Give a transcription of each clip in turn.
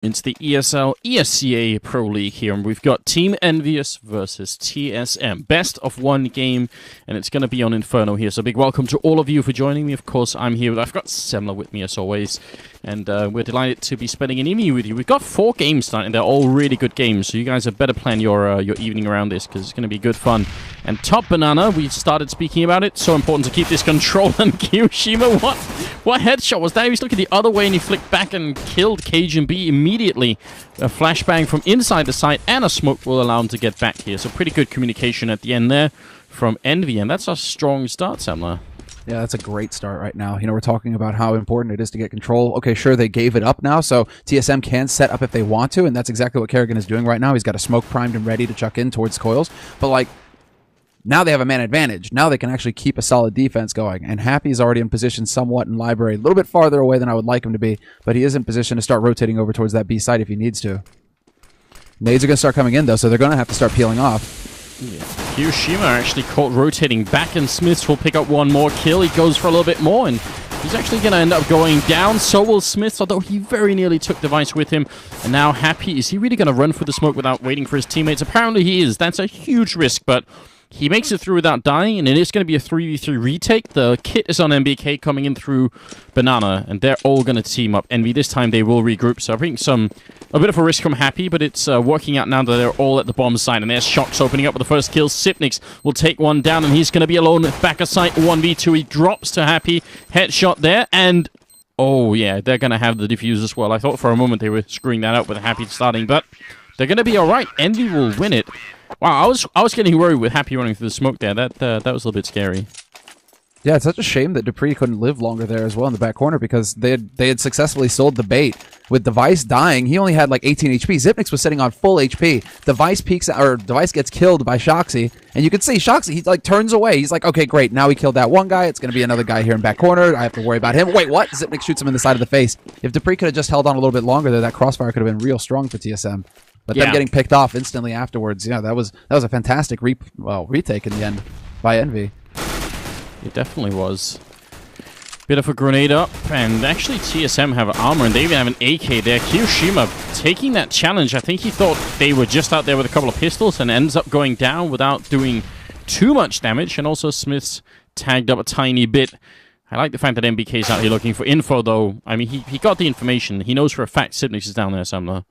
It's the ESL ESEA Pro League here, and we've got Team EnVyUS versus TSM. Best of one game, and it's going to be on Inferno here. So big welcome to all of you for joining me. Of course, I'm here. I've got Semler with me as always, and we're delighted to be spending an evening with you. We've got 4 games tonight, and they're all really good games. So you guys had better plan your evening around this, because it's going to be good fun. And Top Banana, we started speaking about it. So important to keep this control. And Kyoshima, what headshot was that? He was looking the other way, and he flicked back and killed Cajun B immediately. A flashbang from inside the site, and a smoke will allow him to get back here. So pretty good communication at the end there from Envy, and that's a strong start, Semler. Yeah, that's a great start right now. You know, we're talking about how important it is to get control. Okay, sure, they gave it up now, so TSM can set up if they want to, and that's exactly what Kerrigan is doing right now. He's got a smoke primed and ready to chuck in towards coils. But, like, now they have a man advantage. Now they can actually keep a solid defense going. And Happy is already in position somewhat in library. A little bit farther away than I would like him to be, but he is in position to start rotating over towards that B site if he needs to. Nades are going to start coming in, though, so they're going to have to start peeling off. Yeah. Kyoshima actually caught rotating back, and Smiths will pick up one more kill. He goes for a little bit more, and he's actually going to end up going down. So will Smiths, although he very nearly took Device with him. And now Happy, is he really going to run for the smoke without waiting for his teammates? Apparently he is. That's a huge risk, but he makes it through without dying, and it is going to be a 3v3 retake. The kit is on MBK coming in through Banana, and they're all going to team up. Envy, this time they will regroup, so I think a bit of a risk from Happy, but it's working out now that they're all at the bomb site, and there's Shocks opening up with the first kill. Sipnix will take one down, and he's going to be alone back of site. 1v2, he drops to Happy. Headshot there, and oh yeah, they're going to have the defuse as well. I thought for a moment they were screwing that up with Happy starting, but they're going to be alright. Envy will win it. Wow, I was getting worried with Happy running through the smoke there. That was a little bit scary. Yeah, it's such a shame that Dupree couldn't live longer there as well in the back corner, because they had successfully sold the bait. With Device dying, he only had like 18 HP. Zipnix was sitting on full HP. Device gets killed by Shoxy, and you can see Shoxy, he like turns away. He's like, okay, great, now we killed that one guy. It's going to be another guy here in back corner. I have to worry about him. Wait, what? Zipnix shoots him in the side of the face. If Dupree could have just held on a little bit longer there, that crossfire could have been real strong for TSM. But them getting picked off instantly afterwards, yeah, that was a fantastic retake in the end by Envy. It definitely was. Bit of a grenade up, and actually TSM have armor, and they even have an AK there. Kyoshima taking that challenge. I think he thought they were just out there with a couple of pistols, and ends up going down without doing too much damage. And also Smith's tagged up a tiny bit. I like the fact that MBK's out here looking for info, though. I mean, he got the information. He knows for a fact Sipnix is down there somewhere.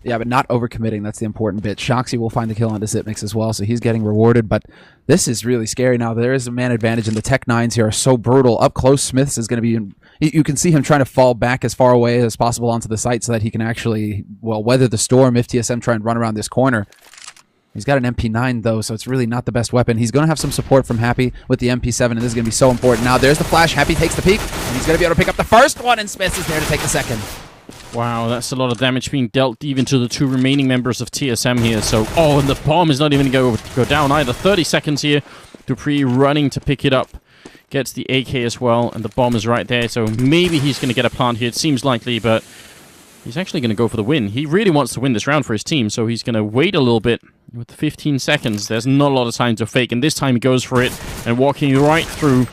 Yeah, but not overcommitting. That's the important bit. Shoxy will find the kill onto Zipnix as well, so he's getting rewarded. But this is really scary now. There is a man advantage, and the Tech 9s here are so brutal. Up close, Smiths is going to be... You can see him trying to fall back as far away as possible onto the site so that he can actually, well, weather the storm if TSM try and run around this corner. He's got an MP9, though, so it's really not the best weapon. He's going to have some support from Happy with the MP7, and this is going to be so important. Now, there's the flash. Happy takes the peek, and he's going to be able to pick up the first one, and Smiths is there to take the second. Wow, that's a lot of damage being dealt even to the 2 remaining members of TSM here. So, oh, and the bomb is not even going to go down either. 30 seconds here. Dupree running to pick it up. Gets the AK as well, and the bomb is right there. So maybe he's going to get a plant here. It seems likely, but he's actually going to go for the win. He really wants to win this round for his team, so he's going to wait a little bit. With 15 seconds, there's not a lot of time to fake, and this time he goes for it, and walking right through.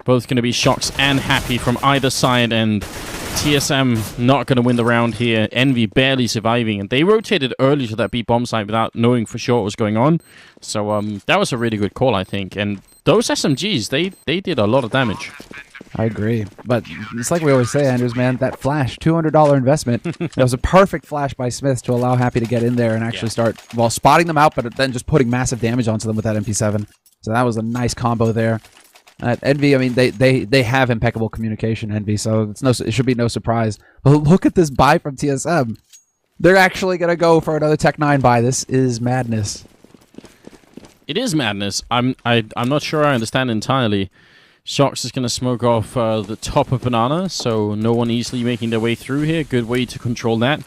Both going to be Shocks and Happy from either side, and TSM not going to win the round here. Envy barely surviving, and they rotated early to that B bomb site without knowing for sure what was going on. So that was a really good call, I think. And those SMGs, they did a lot of damage. I agree, but it's like we always say, Andrews, man, that flash, $200 investment. It was a perfect flash by Smith to allow Happy to get in there and actually start, well, spotting them out, but then just putting massive damage onto them with that MP7. So that was a nice combo there. Envy, I mean, they have impeccable communication, Envy, so it should be no surprise. But look at this buy from TSM. They're actually going to go for another Tech 9 buy. This is madness. It is madness. I'm not sure I understand entirely. Shocks is going to smoke off the top of Banana, so no one easily making their way through here. Good way to control that.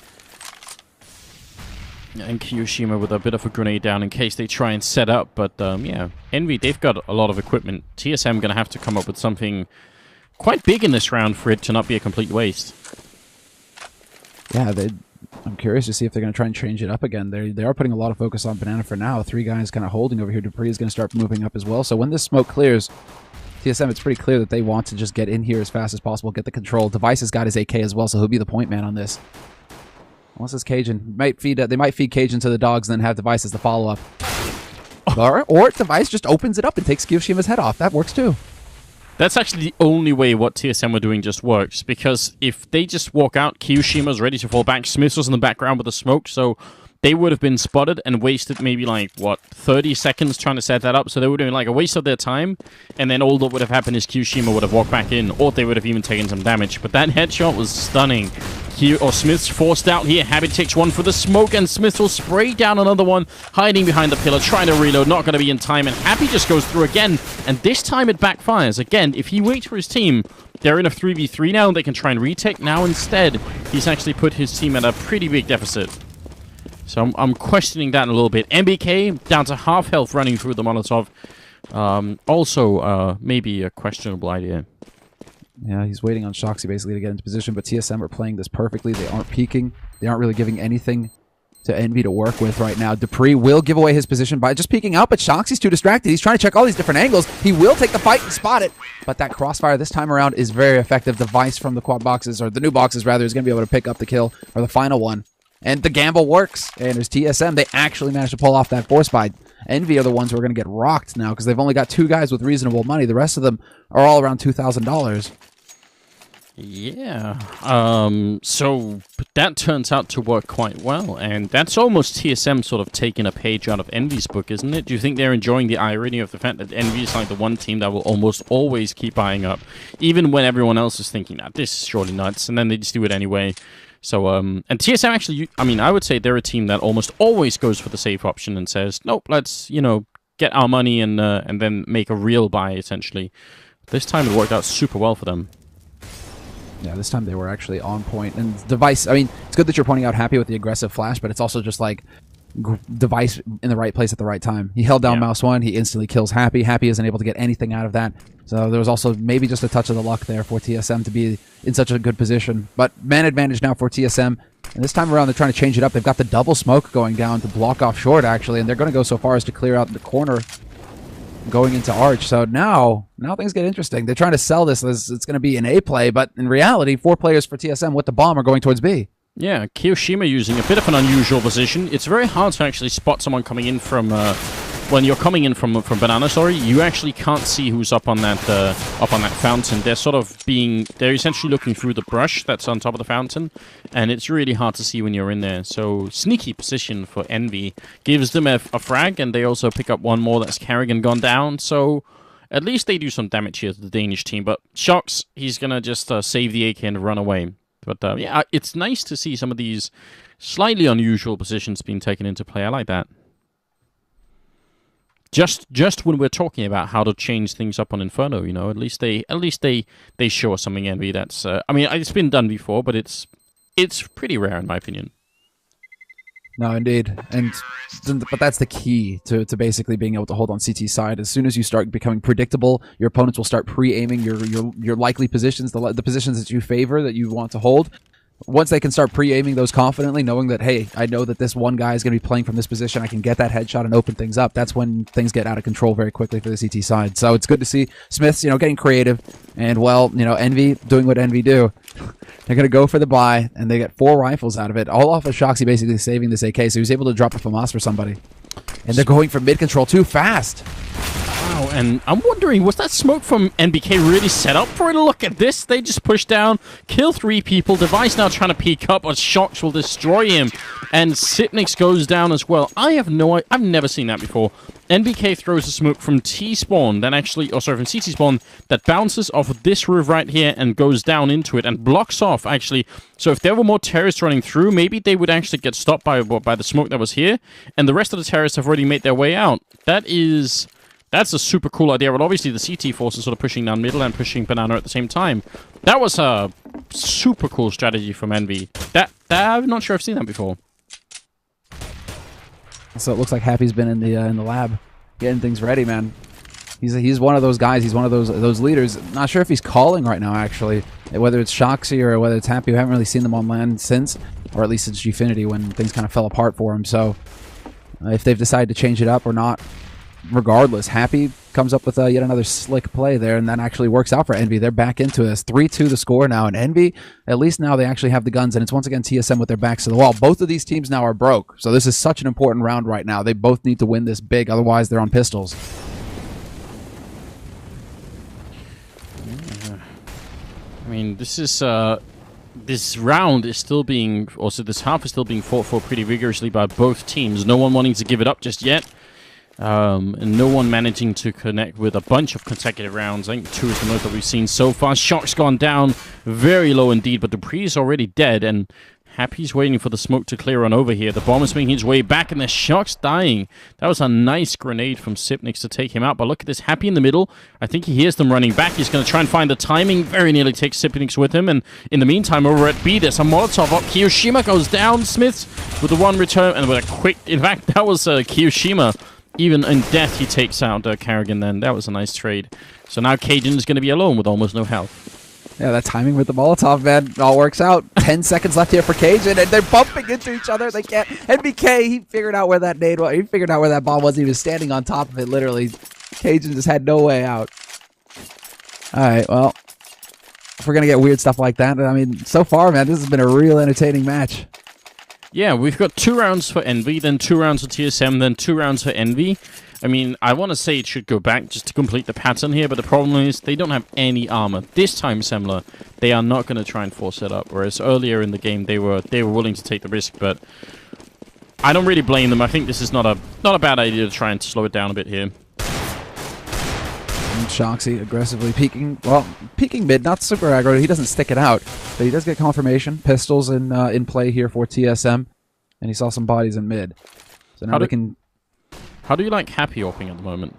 And Kyoshima with a bit of a grenade down in case they try and set up. But, yeah, Envy, they've got a lot of equipment. TSM going to have to come up with something quite big in this round for it to not be a complete waste. Yeah, I'm curious to see if they're going to try and change it up again. They are putting a lot of focus on Banana for now. 3 guys kind of holding over here. Dupree is going to start moving up as well. So when this smoke clears, TSM, it's pretty clear that they want to just get in here as fast as possible, get the control. Device has got his AK as well, so he'll be the point man on this. Unless it's Cajun. They might feed Cajun to the dogs and then have Device as the follow-up. Or Device just opens it up and takes Kiyoshima's head off. That works too. That's actually the only way what TSM were doing just works, because if they just walk out, Kiyoshima's ready to fall back, Smith was in the background with the smoke, so they would have been spotted and wasted maybe like, what, 30 seconds trying to set that up, so they were doing like a waste of their time, and then all that would have happened is Kiyosima would have walked back in, or they would have even taken some damage. But that headshot was stunning. Smith's forced out here. Habit takes one for the smoke, and Smith will spray down another one, hiding behind the pillar, trying to reload, not going to be in time, and Happy just goes through again, and this time it backfires. Again, if he waits for his team, they're in a 3v3 now, and they can try and retake. Now instead, he's actually put his team at a pretty big deficit. So I'm questioning that a little bit. MBK down to half health running through the Molotov. Also, maybe a questionable idea. Yeah, he's waiting on Shoxy basically to get into position, but TSM are playing this perfectly. They aren't peeking. They aren't really giving anything to Envy to work with right now. Dupree will give away his position by just peeking out, but Shoxy's too distracted. He's trying to check all these different angles. He will take the fight and spot it, but that crossfire this time around is very effective. Device from the quad boxes, or the new boxes rather, is going to be able to pick up the kill, or the final one. And the gamble works. And there's TSM. They actually managed to pull off that force buy. Envy are the ones who are going to get rocked now because they've only got 2 guys with reasonable money. The rest of them are all around $2,000. Yeah. So that turns out to work quite well. And that's almost TSM sort of taking a page out of Envy's book, isn't it? Do you think they're enjoying the irony of the fact that Envy is like the one team that will almost always keep eyeing up, even when everyone else is thinking, that this is surely nuts, and then they just do it anyway. So, and TSM actually, I mean, I would say they're a team that almost always goes for the safe option and says, nope, let's, get our money and then make a real buy, essentially. This time it worked out super well for them. Yeah, this time they were actually on point. And Device, I mean, it's good that you're pointing out Happy with the aggressive flash, but it's also just like Device in the right place at the right time. He held down mouse 1, he instantly kills Happy. Happy isn't able to get anything out of that. So there was also maybe just a touch of the luck there for TSM to be in such a good position. But man advantage now for TSM. And this time around, they're trying to change it up. They've got the double smoke going down to block off short, actually. And they're going to go so far as to clear out the corner going into Arch. So now things get interesting. They're trying to sell this as it's going to be an A play. But in reality, 4 players for TSM with the bomb are going towards B. Yeah, Kiyoshima using a bit of an unusual position. It's very hard to actually spot someone coming in from... when you're coming in from Banana, you actually can't see who's up on that fountain. They're they're essentially looking through the brush that's on top of the fountain, and it's really hard to see when you're in there. So sneaky position for Envy gives them a frag, and they also pick up one more. That's Carrigan gone down. So at least they do some damage here to the Danish team. But Shox, he's gonna just save the AK and run away. But yeah, it's nice to see some of these slightly unusual positions being taken into play. I like that. Just when we're talking about how to change things up on Inferno, at least they show us something, Envy. That's I mean, it's been done before, but it's pretty rare in my opinion. No, indeed, but that's the key to basically being able to hold on CT side. As soon as you start becoming predictable, your opponents will start pre-aiming your likely positions, the positions that you favor, that you want to hold. Once they can start pre-aiming those confidently, knowing that, hey, I know that this one guy is going to be playing from this position, I can get that headshot and open things up, that's when things get out of control very quickly for the CT side. So it's good to see Smith's, getting creative, and, well, Envy doing what Envy do. They're going to go for the buy, and they get 4 rifles out of it, all off of Shoxy basically saving this AK, so he was able to drop a FAMAS for somebody. And they're going for mid-control too fast. Wow, and I'm wondering, was that smoke from NBK really set up for it? Look at this. They just push down, kill 3 people. Device now trying to peek up, but Shox will destroy him. And Sipnix goes down as well. I've never seen that before. NBK throws a smoke from T-spawn, from CT spawn, that bounces off of this roof right here and goes down into it and blocks off, actually. So if there were more terrorists running through, maybe they would actually get stopped by the smoke that was here, and the rest of the terrorists have already made their way out. That's a super cool idea, but obviously the CT force is sort of pushing down middle and pushing Banana at the same time. That was a super cool strategy from Envy. That I'm not sure I've seen that before. So it looks like Happy's been in the lab, getting things ready, man. He's one of those guys. He's one of those leaders. Not sure if he's calling right now, actually. Whether it's Shoxy or whether it's Happy, we haven't really seen them on land since, or at least since Gfinity when things kind of fell apart for him. So if they've decided to change it up or not, regardless, Happy comes up with yet another slick play there, and that actually works out for Envy. They're back into this. 3-2 the score now, and Envy, at least now they actually have the guns, and it's once again TSM with their backs to the wall. Both of these teams now are broke, so this is such an important round right now. They both need to win this big, otherwise they're on pistols. I mean, this is this round is still being, also this half is still being fought for pretty vigorously by both teams. No one wanting to give it up just yet, and no one managing to connect with a bunch of consecutive rounds. I think 2 is the most that we've seen so far. Shock's gone down very low indeed, but Dupree is already dead, and Happy's waiting for the smoke to clear on over here. The bomb is making his way back, and the Shock's dying. That was a nice grenade from Sipnix to take him out, but look at this. Happy in the middle. I think he hears them running back. He's going to try and find the timing. Very nearly takes Sipnix with him, and in the meantime, over at B, there's a Molotov up. Kiyoshima goes down. Smiths with the one return, and with a quick... In fact, that was Kiyoshima. Even in death, he takes out Carrigan then. That was a nice trade. So now Cajun is going to be alone with almost no health. Yeah, that timing with the Molotov, man, it all works out. 10 seconds left here for Cajun, and they're bumping into each other. They can't. NBK, he figured out where that nade was. He figured out where that bomb was. He was standing on top of it, literally. Cajun just had no way out. All right, well, if we're going to get weird stuff like that, I mean, so far, man, this has been a real entertaining match. Yeah, we've got 2 rounds for Envy, then 2 rounds for TSM, then 2 rounds for Envy. I mean, I want to say it should go back just to complete the pattern here, but the problem is they don't have any armor. This time, Semler, they are not going to try and force it up, whereas earlier in the game they were willing to take the risk, but I don't really blame them. I think this is not a bad idea to try and slow it down a bit here. And Shoxy aggressively peeking, well, peeking mid, not super aggro. He doesn't stick it out, but he does get confirmation. Pistols in play here for TSM, and he saw some bodies in mid. So now they can... How do you like Happy opping at the moment?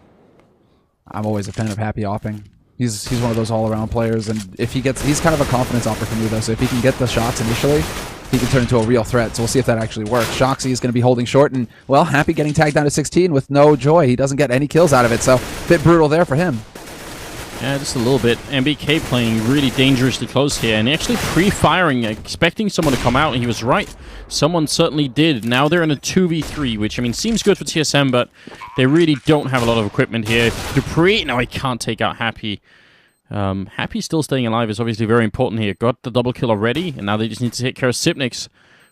I'm always a fan of Happy opping. He's one of those all-around players, and if he gets... He's kind of a confidence opper for me, though, so if he can get the shots initially, he can turn into a real threat, so we'll see if that actually works. Shoxy is going to be holding short, and, well, Happy getting tagged down to 16 with no joy. He doesn't get any kills out of it, so a bit brutal there for him. Yeah, just a little bit. MBK playing really dangerously close here, and actually pre-firing, expecting someone to come out, and he was right. Someone certainly did. Now they're in a 2v3, which, I mean, seems good for TSM, but they really don't have a lot of equipment here. Dupree, no, he can't take out Happy. Happy still staying alive is obviously very important here. Got the double kill already, and now they just need to take care of Sipnix,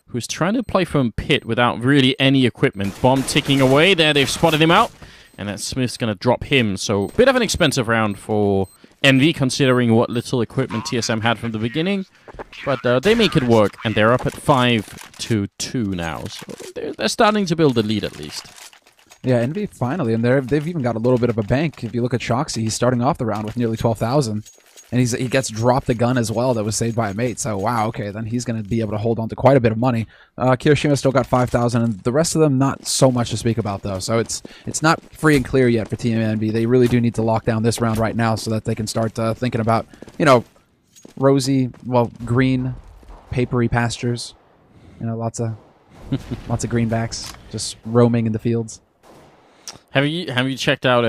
who's trying to play from pit without really any equipment. Bomb ticking away there. They've spotted him out. And that Smith's going to drop him. So, bit of an expensive round for Envy, considering what little equipment TSM had from the beginning. But they make it work, and they're up at 5-2 now. So, they're starting to build a lead, at least. Yeah, Envy finally, and they've even got a little bit of a bank. If you look at Shoxy, he's starting off the round with nearly 12,000. And he gets dropped a gun as well that was saved by a mate. So, wow, okay, then he's going to be able to hold on to quite a bit of money. Kiyoshima still got 5,000, and the rest of them not so much to speak about, though. So it's not free and clear yet for Team EnVy. They really do need to lock down this round right now so that they can start thinking about, you know, rosy, well, green, papery pastures. You know, lots of greenbacks just roaming in the fields. Have you checked out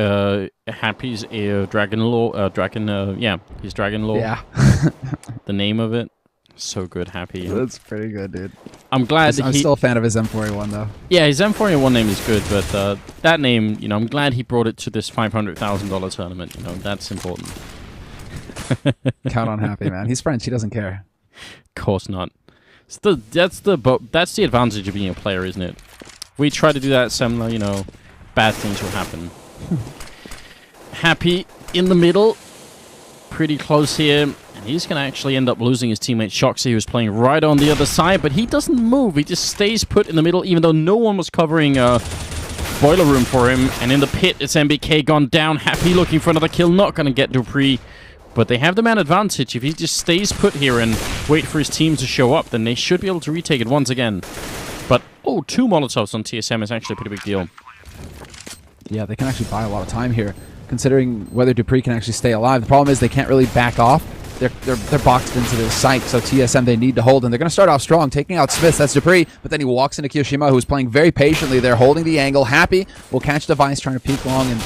Happy's Dragon Lore? His Dragon Lore. Yeah. The name of it, so good. Happy. That's pretty good, dude. I'm glad. I'm still a fan of his M4A1 though. Yeah, his M4A1 name is good, but that name, you know, I'm glad he brought it to this $500,000 tournament. You know, that's important. Count on Happy, man. He's French. He doesn't care. Of course not. That's the advantage of being a player, isn't it? If we try to do that, Semler, you know, bad things will happen. Happy in the middle. Pretty close here. And he's going to actually end up losing his teammate Shoxy, who's playing right on the other side. But he doesn't move. He just stays put in the middle, even though no one was covering boiler room for him. And in the pit, it's MBK gone down. Happy looking for another kill. Not going to get Dupree. But they have the man advantage. If he just stays put here and wait for his team to show up, then they should be able to retake it once again. But, oh, 2 Molotovs on TSM is actually a pretty big deal. Yeah, they can actually buy a lot of time here, considering whether Dupree can actually stay alive. The problem is they can't really back off. They're boxed into their sight, so TSM they need to hold, and they're going to start off strong, taking out Smith. That's Dupree, but then he walks into Kiyoshima, who's playing very patiently there, holding the angle. Happy will catch Device, trying to peek long, and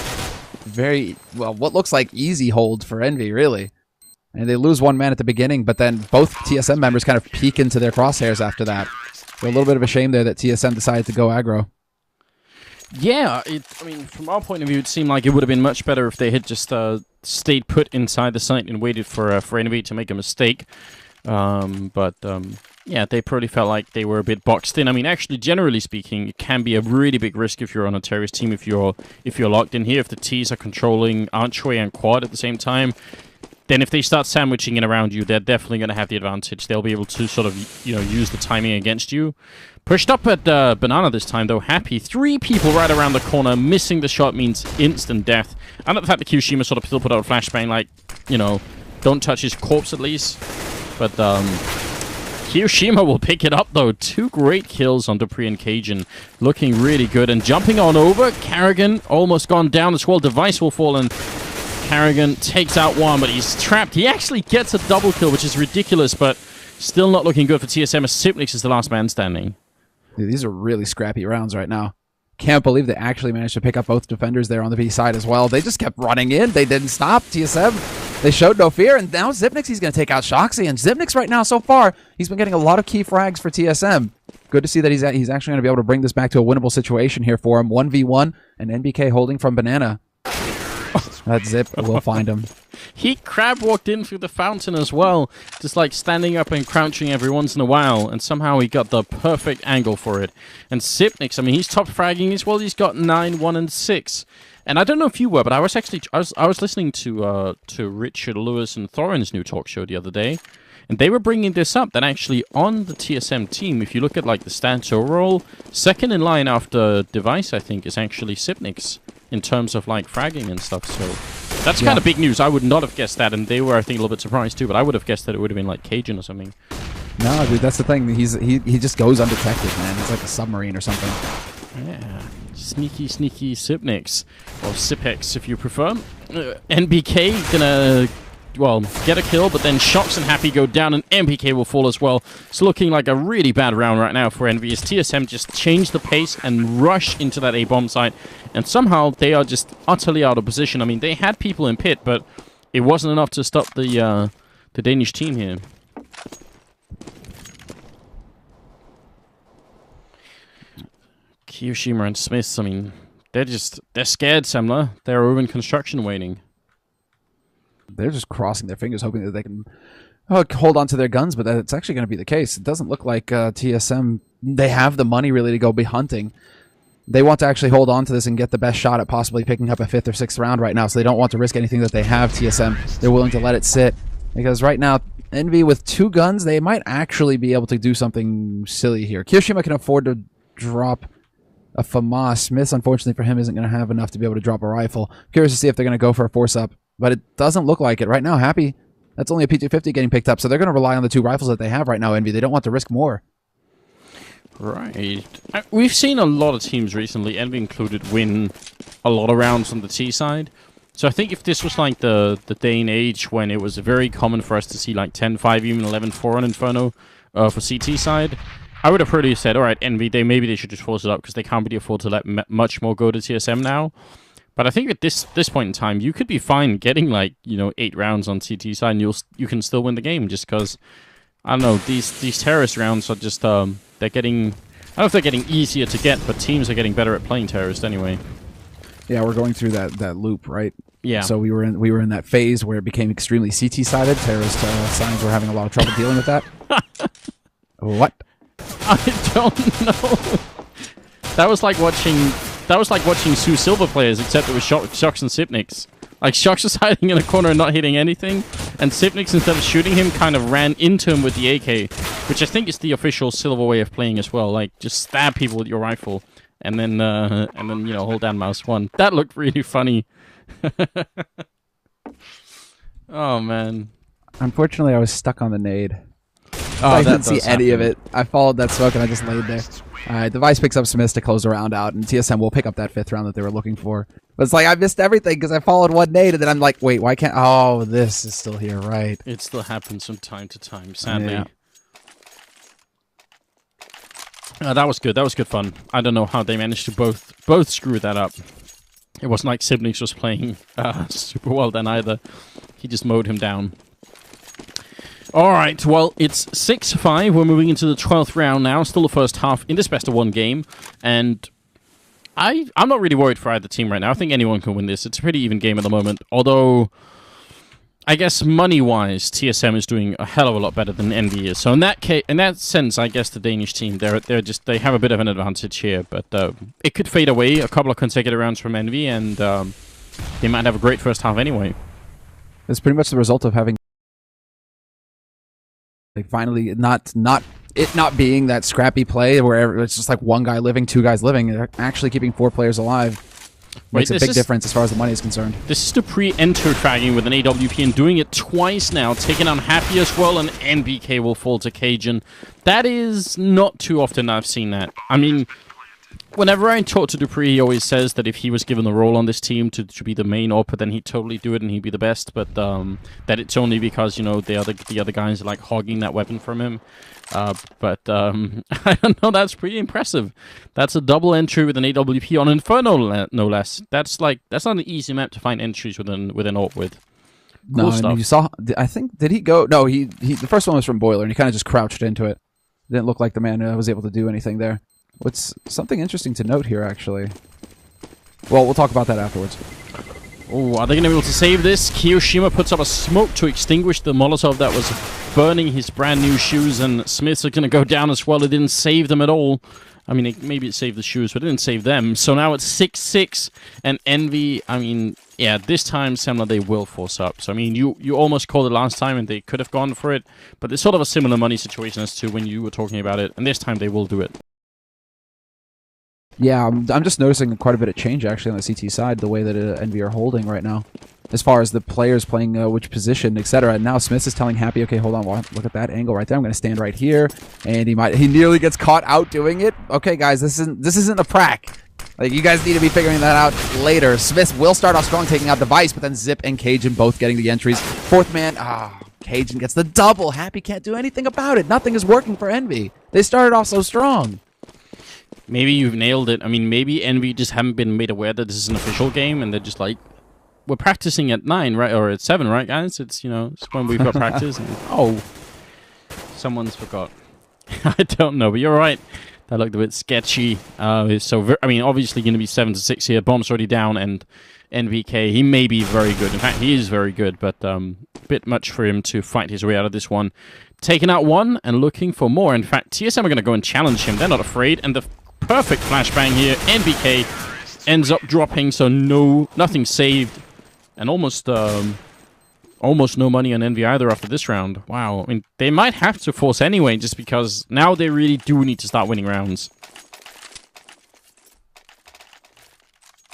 very, well, what looks like easy hold for EnVy, really. And they lose 1 man at the beginning, but then both TSM members kind of peek into their crosshairs after that. So a little bit of a shame there that TSM decided to go aggro. Yeah, I mean, from our point of view, it seemed like it would have been much better if they had just stayed put inside the site and waited for EnVy to make a mistake. Yeah, they probably felt like they were a bit boxed in. I mean, actually, generally speaking, it can be a really big risk if you're on a terrorist team, if you're locked in here, if the Ts are controlling archway and quad at the same time. Then if they start sandwiching it around you, they're definitely going to have the advantage. They'll be able to sort of, use the timing against you. Pushed up at Banana this time, though. Happy. 3 people right around the corner. Missing the shot means instant death. And the fact that Kyoshima sort of still put out a flashbang, like, don't touch his corpse at least. But Kyoshima will pick it up, though. 2 great kills on Dupree and Cajun. Looking really good. And jumping on over, Carrigan almost gone down as well. Device will fall, and Carrigan takes out one, but he's trapped. He actually gets a double kill, which is ridiculous, but still not looking good for TSM, as Sipnix is the last man standing. Dude, these are really scrappy rounds right now. Can't believe they actually managed to pick up both defenders there on the B side as well. They just kept running in. They didn't stop. TSM, they showed no fear, and now Zipnix, he's going to take out Shoxy, and Zipnix right now, so far, he's been getting a lot of key frags for TSM. Good to see that he's actually going to be able to bring this back to a winnable situation here for him. 1v1, and NBK holding from Banana. That Zip will find him. He crab walked in through the fountain as well, just like standing up and crouching every once in a while, and somehow he got the perfect angle for it. And Sipnix, I mean, he's top fragging as well. He's got 9, 1, and 6. And I don't know if you were, but I was listening to Richard Lewis and Thorin's new talk show the other day, and they were bringing this up, that actually on the TSM team, if you look at like the stats overall, second in line after Device, I think, is actually Sipnix in terms of like fragging and stuff. So that's kind of big news. I would not have guessed that, and they were, I think, a little bit surprised too, but I would have guessed that it would have been like Cajun or something. No, dude, that's the thing. He just goes undetected, man. It's like a submarine or something. Yeah. Sneaky Sipnix. Or Sipex, if you prefer. NBK gonna, well, get a kill, but then Shox and Happy go down, and NBK will fall as well. It's looking like a really bad round right now for Envy, as TSM just changed the pace and rush into that A-bomb site, and somehow they are just utterly out of position. I mean, they had people in pit, but it wasn't enough to stop the Danish team here. Kyoshima and Smiths, I mean, they're scared, Semler. They're over in construction waiting. They're just crossing their fingers, hoping that they can hold on to their guns, but that's actually going to be the case. It doesn't look like TSM, they have the money really to go be hunting. They want to actually hold on to this and get the best shot at possibly picking up a 5th or 6th round right now, so they don't want to risk anything that they have, TSM. They're willing to let it sit, because right now, Envy with 2 guns, they might actually be able to do something silly here. Kyoshima can afford to drop a FAMAS. Smith, unfortunately for him, isn't going to have enough to be able to drop a rifle. Curious to see if they're going to go for a force-up, but it doesn't look like it. Right now, Happy, that's only a P250 getting picked up, so they're going to rely on the 2 rifles that they have right now, Envy. They don't want to risk more. Right. We've seen a lot of teams recently, Envy included, win a lot of rounds on the T side. So I think if this was like the day and age when it was very common for us to see like 10-5, even 11-4 on Inferno for CT side, I would have probably said, all right, Envy, maybe they should just force it up because they can't really afford to let much more go to TSM now. But I think at this point in time, you could be fine getting like 8 rounds on CT side, and you can still win the game, just because I don't know, these terrorist rounds are just they're getting, I don't know if they're getting easier to get, but teams are getting better at playing terrorist anyway. Yeah, we're going through that loop, right? Yeah. So we were in that phase where it became extremely CT sided. Terrorist signs were having a lot of trouble dealing with that. What? I don't know. That was like watching Sue Silver players, except it was Shox and Sipnix. Like, Shox was hiding in a corner and not hitting anything, and Sipnix, instead of shooting him, kind of ran into him with the AK, which I think is the official Silver way of playing as well. Like, just stab people with your rifle, and then hold down mouse 1. That looked really funny. Oh, man. Unfortunately, I was stuck on the nade. Oh, I didn't see any of it. I followed that smoke and I just laid there. Alright, Device picks up Smith to close the round out, and TSM will pick up that 5th round that they were looking for. But it's like, I missed everything because I followed one nade, and then I'm like, wait, why can't... Oh, this is still here, right. It still happens from time to time, sadly. Yeah. That was good. That was good fun. I don't know how they managed to both screw that up. It wasn't like Sipnix was playing super well then either. He just mowed him down. Alright, well, it's 6-5. We're moving into the 12th round now. Still the first half in this best-of-1 game. And I'm not really worried for either team right now. I think anyone can win this. It's a pretty even game at the moment. Although, I guess money-wise, TSM is doing a hell of a lot better than EnVy is. So in that sense, I guess the Danish team they have a bit of an advantage here. But it could fade away a couple of consecutive rounds from EnVy, and they might have a great first half anyway. It's pretty much the result of having finally not being that scrappy play where it's just like one guy living, two guys living. They're actually keeping 4 players alive. Makes a big difference as far as the money is concerned. This is the pre-enter fragging with an AWP and doing it twice now, taking on Happy as well, and NBK will fall to Cajun. That is not too often I've seen that. I mean, whenever I talk to Dupree, he always says that if he was given the role on this team to be the main AWP, then he'd totally do it and he'd be the best. But that it's only because, you know, the other guys are like hogging that weapon from him. But I don't know. That's pretty impressive. That's a double entry with an AWP on Inferno, no less. That's not an easy map to find entries with an AWP with. Cool No, stuff. and you saw. I think did he go? No, he. The first one was from Boiler, and he kind of just crouched into it. Didn't look like the man was able to do anything there. What's something interesting to note here, actually? Well, we'll talk about that afterwards. Oh, are they going to be able to save this? Kiyoshima puts up a smoke to extinguish the Molotov that was burning his brand new shoes, and Smiths are going to go down as well. It didn't save them at all. I mean, maybe it saved the shoes, but it didn't save them. So now it's 6-6, and EnVy, I mean, yeah, this time, Semler, they will force up. So, I mean, you almost called it last time, and they could have gone for it, but it's sort of a similar money situation as to when you were talking about it, and this time they will do it. Yeah, I'm just noticing quite a bit of change, actually, on the CT side, the way that EnVy are holding right now. As far as the players playing which position, etc. And now Smith is telling Happy, okay, hold on, look at that angle right there. I'm going to stand right here. And he nearly gets caught out doing it. Okay, guys, this isn't a prac. Like, you guys need to be figuring that out later. Smith will start off strong, taking out Device, but then Zip and Cajun both getting the entries. Fourth man, Cajun gets the double. Happy can't do anything about it. Nothing is working for EnVy. They started off so strong. Maybe you've nailed it. I mean, maybe EnVy just haven't been made aware that this is an official game, and they're just like, we're practicing at 9, right? Or at 7, right, guys? It's, you know, it's when we've got practice. And, oh, someone's forgot. I don't know, but you're right. That looked a bit sketchy. I mean, obviously going to be 7-6 here. Bomb's already down, and NVK, he may be very good. In fact, he is very good, but a bit much for him to fight his way out of this one. Taking out one and looking for more. In fact, TSM are going to go and challenge him. They're not afraid, and the perfect flashbang here. NVK ends up dropping, so nothing saved. And almost no money on EnVy either after this round. Wow, I mean, they might have to force anyway, just because now they really do need to start winning rounds.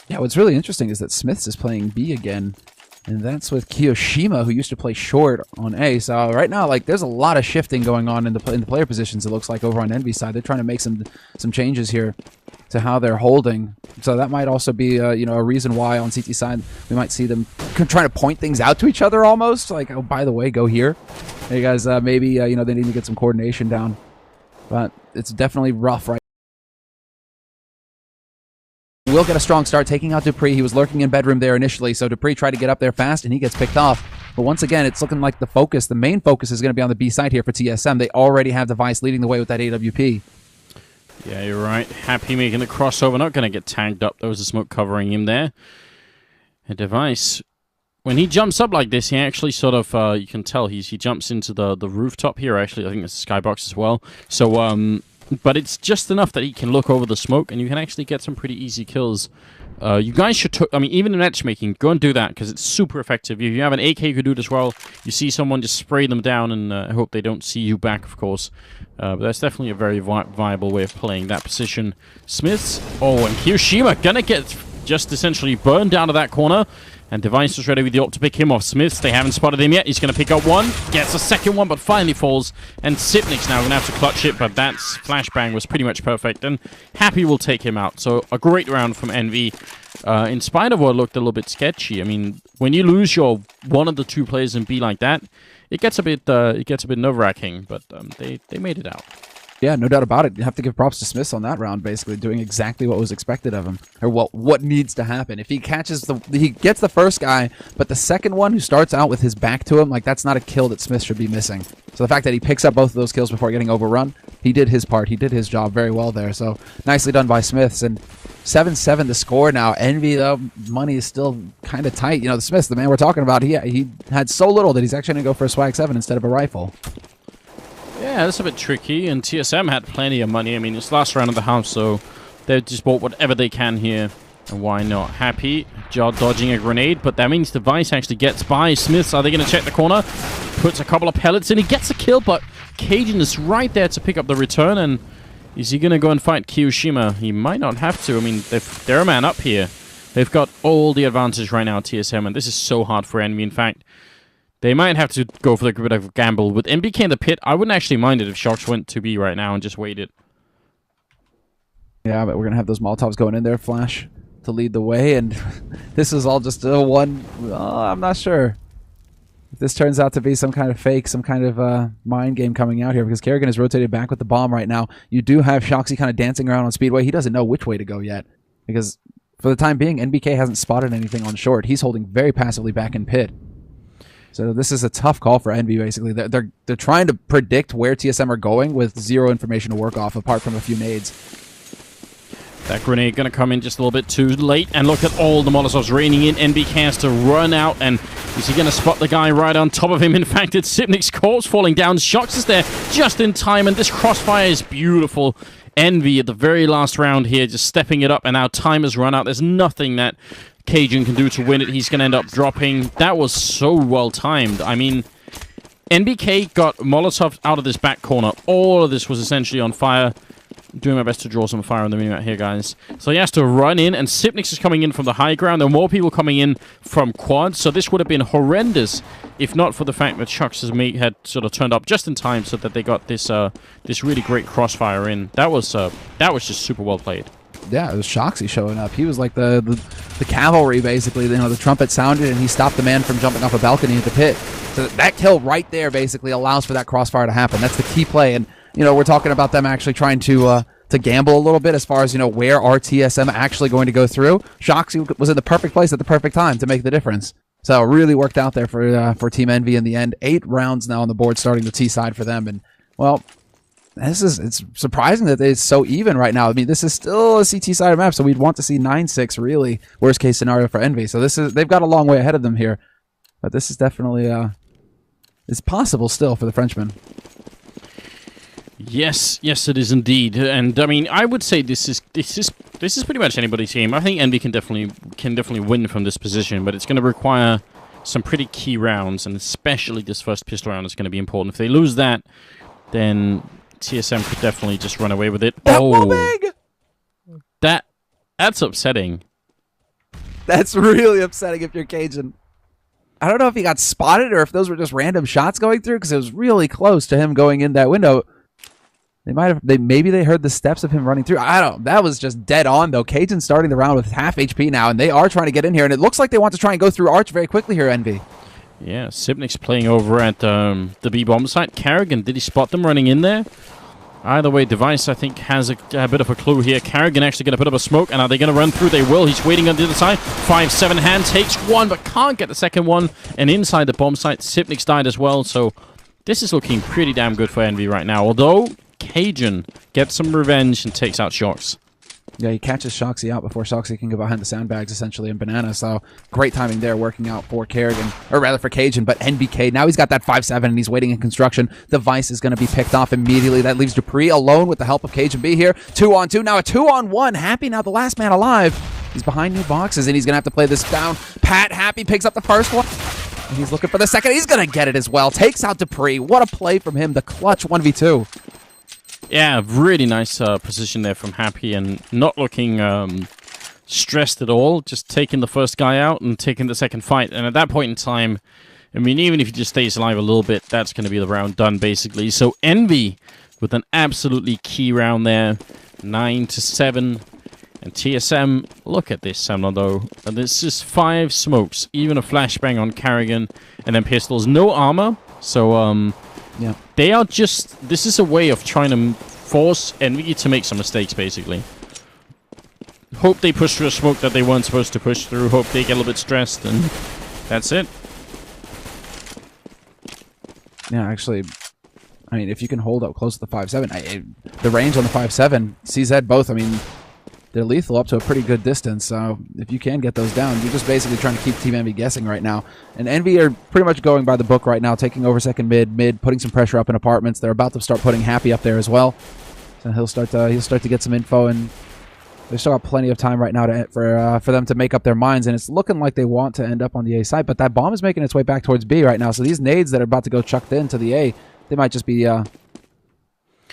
Yeah, what's really interesting is that Smiths is playing B again, and that's with Kiyoshima, who used to play short on A. So right now, like, there's a lot of shifting going on in the player positions. It looks like over on EnVy side, they're trying to make some changes here to how they're holding. So that might also be a reason why on CT side we might see them trying to point things out to each other almost. Like, oh, by the way, go here. Hey guys, maybe they need to get some coordination down. But it's definitely rough right. Will get a strong start taking out Dupree. He was lurking in bedroom there initially, so Dupree tried to get up there fast and he gets picked off. But once again, it's looking like the main focus is going to be on the B side here for TSM. They already have Device leading the way with that AWP. Yeah, you're right. Happy making the crossover. Not going to get tagged up. There was a smoke covering him there. A Device, when he jumps up like this, he actually sort of, you can tell he jumps into the rooftop here, actually. I think it's a skybox as well. So, but it's just enough that he can look over the smoke, and you can actually get some pretty easy kills. You guys should, even in matchmaking, go and do that, because it's super effective. If you have an AK, you could do it as well. You see someone, just spray them down, and I hope they don't see you back, of course. But that's definitely a very viable way of playing that position. Smiths, and Kiyoshima gonna get just essentially burned down to that corner. And Device is ready with the ult to pick him off. Smiths, they haven't spotted him yet. He's going to pick up one. Gets a second one, but finally falls. And Sipnik's now going to have to clutch it, but that flashbang was pretty much perfect. And Happy will take him out. So a great round from EnVy. In spite of what looked a little bit sketchy. I mean, when you lose your one of the two players in B like that, it gets a bit nerve-wracking. But they made it out. Yeah, no doubt about it. You have to give props to Smiths on that round, basically doing exactly what was expected of him, or what needs to happen. If he he gets the first guy, but the second one who starts out with his back to him, like that's not a kill that Smith should be missing. So the fact that he picks up both of those kills before getting overrun, he did his part. He did his job very well there. So nicely done by Smiths. And 7-7 the score now. Envy, though, money is still kind of tight. You know, the Smiths, the man we're talking about, he had so little that he's actually going to go for a swag 7 instead of a rifle. Yeah, that's a bit tricky, and TSM had plenty of money. I mean, it's last round of the house, so they just bought whatever they can here. And why not? Happy, dodging a grenade, but that means Device actually gets by. Smiths, are they going to check the corner? Puts a couple of pellets in, he gets a kill, but Cajun is right there to pick up the return, and is he going to go and fight Kiyoshima? He might not have to. I mean, they're a man up here. They've got all the advantage right now, TSM, and this is so hard for Envy. In fact, they might have to go for a bit of a gamble. With MBK in the pit, I wouldn't actually mind it if Sharks went to B right now and just waited. Yeah, but we're going to have those Molotovs going in there, Flash, to lead the way, and this is all just a one... I'm not sure if this turns out to be some kind of fake, some kind of mind game coming out here, because Kerrigan is rotated back with the bomb right now. You do have Shoxy kind of dancing around on Speedway. He doesn't know which way to go yet, because for the time being, NBK hasn't spotted anything on short. He's holding very passively back in pit. So this is a tough call for Envy, basically. They're trying to predict where TSM are going with zero information to work off, apart from a few nades. That grenade going to come in just a little bit too late, and look at all the Molotovs raining in. NBK has to run out, and is he going to spot the guy right on top of him? In fact, it's Sipnik's corpse falling down. Shox is there just in time, and this crossfire is beautiful. Envy at the very last round here, just stepping it up, and now time has run out. There's nothing that Cajun can do to win it. He's going to end up dropping. That was so well timed. I mean, NBK got Molotov out of this back corner. All of this was essentially on fire. Doing my best to draw some fire on the minimap here, guys. So he has to run in, and Sipnix is coming in from the high ground. There are more people coming in from quad, so this would have been horrendous if not for the fact that Chucks had sort of turned up just in time so that they got this this really great crossfire in. That was just super well played. Yeah, it was Shoxy showing up. He was like the cavalry, basically. You know, the trumpet sounded, and he stopped the man from jumping off a balcony at the pit. So that kill right there basically allows for that crossfire to happen. That's the key play, and you know, we're talking about them actually trying to gamble a little bit as far as, you know, where are TSM actually going to go through. Shoxy was in the perfect place at the perfect time to make the difference. So it really worked out there for Team Envy in the end. 8 rounds now on the board starting the T side for them, and well, it's surprising that it's so even right now. I mean, this is still a CT side map, so we'd want to see 9-6 really worst case scenario for Envy. So they've got a long way ahead of them here, but this is definitely it's possible still for the Frenchman. Yes, it is indeed, and I mean, I would say this is pretty much anybody's game. I think Envy can definitely win from this position, but it's going to require some pretty key rounds, and especially this first pistol round is going to be important. If they lose that, then TSM could definitely just run away with it. That's upsetting. That's really upsetting if you're Cajun. I don't know if he got spotted or if those were just random shots going through, because it was really close to him going in that window. Maybe they heard the steps of him running through. I don't know. That was just dead on, though. Cajun starting the round with half HP now, and they are trying to get in here, and it looks like they want to try and go through Arch very quickly here, Envy. Yeah, Sipnik's playing over at the B-bomb site. Kerrigan, did he spot them running in there? Either way, Device, I think, has a bit of a clue here. Kerrigan actually going to put up a smoke, and are they going to run through? They will. He's waiting on the other side. 5-7 hand takes one, but can't get the second one. And inside the bomb site, Sipnik's died as well, so this is looking pretty damn good for Envy right now. Although Cajun gets some revenge and takes out Shox. Yeah, he catches Shoxy out before Shoxy can go behind the sandbags, essentially, in Banana. So great timing there, working out for Kerrigan, or rather for Cajun. But NBK, now he's got that 5-7, and he's waiting in construction. The Vice is going to be picked off immediately. That leaves Dupree alone with the help of Cajun B here. 2-on-2, now a 2-on-1. Happy now the last man alive. He's behind new boxes, and he's going to have to play this down. Pat Happy picks up the first one, and he's looking for the second. He's going to get it as well. Takes out Dupree. What a play from him. The clutch 1v2. Yeah, really nice position there from Happy, and not looking stressed at all. Just taking the first guy out and taking the second fight. And at that point in time, I mean, even if he just stays alive a little bit, that's going to be the round done, basically. So Envy with an absolutely key round there. 9-7. And TSM, look at this, Samla, though. And this is 5 smokes, even a flashbang on Kerrigan, and then pistols. No armor, so... yeah, they are just... This is a way of trying to force EnVy to make some mistakes, basically. Hope they push through a smoke that they weren't supposed to push through. Hope they get a little bit stressed, and that's it. Yeah, actually, I mean, if you can hold up close to the 5-7, the range on the 5-7, CZ both, I mean, they're lethal up to a pretty good distance. So if you can get those down, you're just basically trying to keep Team EnVy guessing right now. And EnVy are pretty much going by the book right now, taking over second mid, putting some pressure up in apartments. They're about to start putting Happy up there as well. So he'll start to get some info, and they've still got plenty of time right now for them to make up their minds. And it's looking like they want to end up on the A side, but that bomb is making its way back towards B right now. So these nades that are about to go chucked into the A, they might just be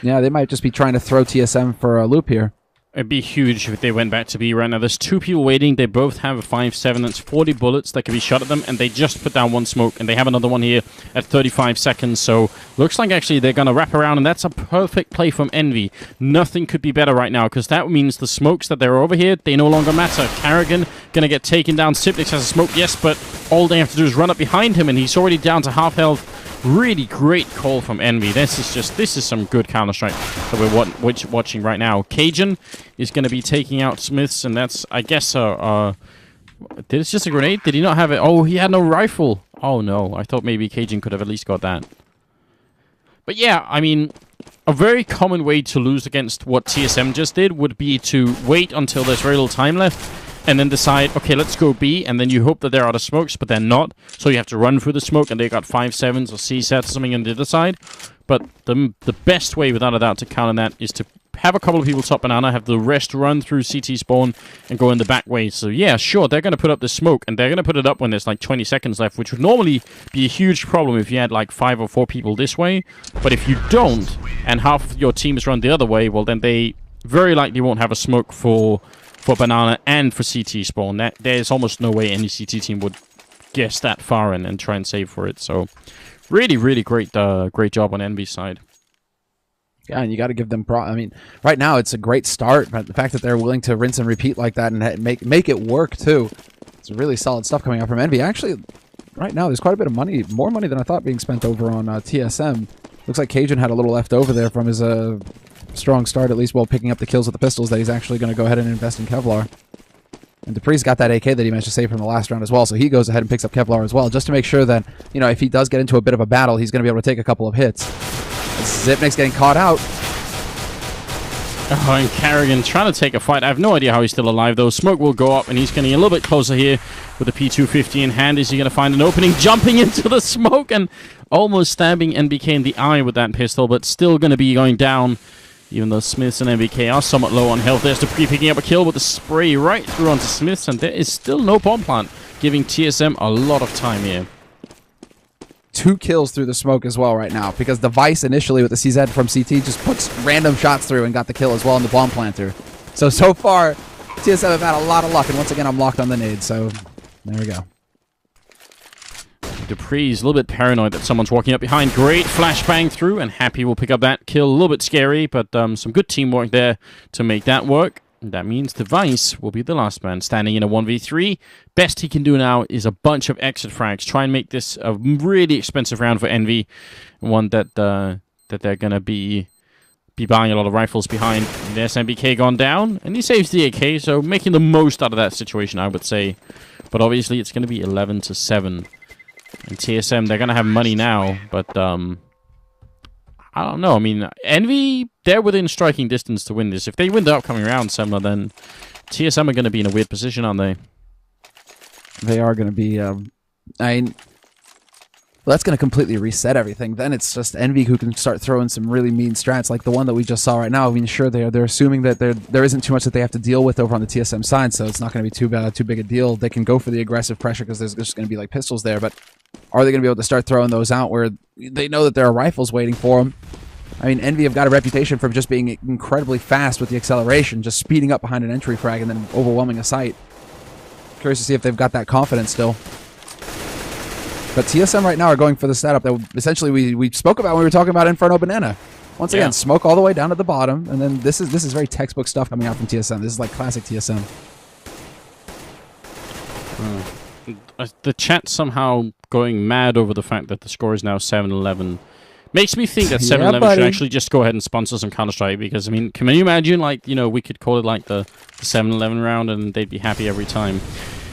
they might just be trying to throw TSM for a loop here. It'd be huge if they went back to B right now. There's 2 people waiting. They both have a 5-7. That's 40 bullets that can be shot at them, and they just put down 1 smoke, and they have another one here at 35 seconds. So looks like actually they're going to wrap around, and that's a perfect play from EnVy. Nothing could be better right now, because that means the smokes that they're over here, they no longer matter. Karrigan going to get taken down. Sipnix has a smoke, yes, but all they have to do is run up behind him, and he's already down to half health. Really great call from EnVy. This is some good Counter-Strike that we're watching right now. Cajun is going to be taking out Smiths, and that's, I guess, it's just a grenade? Did he not have it? Oh, he had no rifle. Oh, no. I thought maybe Cajun could have at least got that. But yeah, I mean, a very common way to lose against what TSM just did would be to wait until there's very little time left, and then decide, okay, let's go B, and then you hope that they're out of smokes, but they're not, so you have to run through the smoke, and they got 5-7s or C-sets or something on the other side. But the best way, without a doubt, to counter that is to have a couple of people top banana, have the rest run through CT spawn, and go in the back way. So yeah, sure, they're going to put up the smoke, and they're going to put it up when there's like 20 seconds left, which would normally be a huge problem if you had like 5 or 4 people this way. But if you don't, and half your team is run the other way, well, then they very likely won't have a smoke for banana and for CT spawn. There's almost no way any CT team would guess that far and try and save for it. So really, really great job on EnVy's side. Yeah, and you got to give them I mean, right now it's a great start, but the fact that they're willing to rinse and repeat like that and make it work too, it's really solid stuff coming out from EnVy. Actually, right now there's quite a bit of money, more money than I thought being spent over on TSM. Looks like Cajun had a little left over there from his strong start, at least while picking up the kills with the pistols, that he's actually going to go ahead and invest in Kevlar. And Dupree's got that AK that he managed to save from the last round as well, so he goes ahead and picks up Kevlar as well, just to make sure that, you know, if he does get into a bit of a battle, he's going to be able to take a couple of hits. Zipnik's getting caught out. Oh, and Karrigan trying to take a fight. I have no idea how he's still alive, though. Smoke will go up, and he's getting a little bit closer here with the P250 in hand. Is he going to find an opening? Jumping into the smoke and almost stabbing NBK in the eye with that pistol, but still going to be going down, even though Smiths and NBK are somewhat low on health. There's Dupree picking up a kill with the spray right through onto Smiths, and there is still no bomb plant, giving TSM a lot of time here. 2 kills through the smoke as well right now, because the Vice initially with the CZ from CT just puts random shots through and got the kill as well in the bomb planter. So far, TSM have had a lot of luck, and once again, I'm locked on the nade, so there we go. Dupree's a little bit paranoid that someone's walking up behind. Great flashbang through, and Happy will pick up that kill. A little bit scary, but some good teamwork there to make that work. That means the Vice will be the last man standing in a 1v3. Best he can do now is a bunch of exit frags. Try and make this a really expensive round for EnVy. One that they're going to be buying a lot of rifles behind. There's MBK gone down, and he saves the AK, so making the most out of that situation, I would say. But obviously, it's going to be 11-7. And TSM, they're going to have money now, but I don't know. I mean, EnVy, they're within striking distance to win this. If they win the upcoming round, Semler, then TSM are going to be in a weird position, aren't they? They are going to be... well, that's going to completely reset everything. Then it's just EnVy who can start throwing some really mean strats, like the one that we just saw right now. I mean, sure, they're assuming that there isn't too much that they have to deal with over on the TSM side, so it's not going to be too big a deal. They can go for the aggressive pressure because there's just going to be like pistols there, but are they going to be able to start throwing those out where they know that there are rifles waiting for them? I mean, EnVy have got a reputation for just being incredibly fast with the acceleration, just speeding up behind an entry frag and then overwhelming a site. Curious to see if they've got that confidence still. But TSM right now are going for the setup that essentially we spoke about when we were talking about Inferno Banana. Once again, smoke all the way down to the bottom, and then this is very textbook stuff coming out from TSM. This is like classic TSM. The chat somehow going mad over the fact that the score is now 7-11 Makes me think that 7-Eleven should actually just go ahead and sponsor some Counter-Strike, because, I mean, can you imagine, like, you know, we could call it, like, the 7-Eleven round, and they'd be happy every time.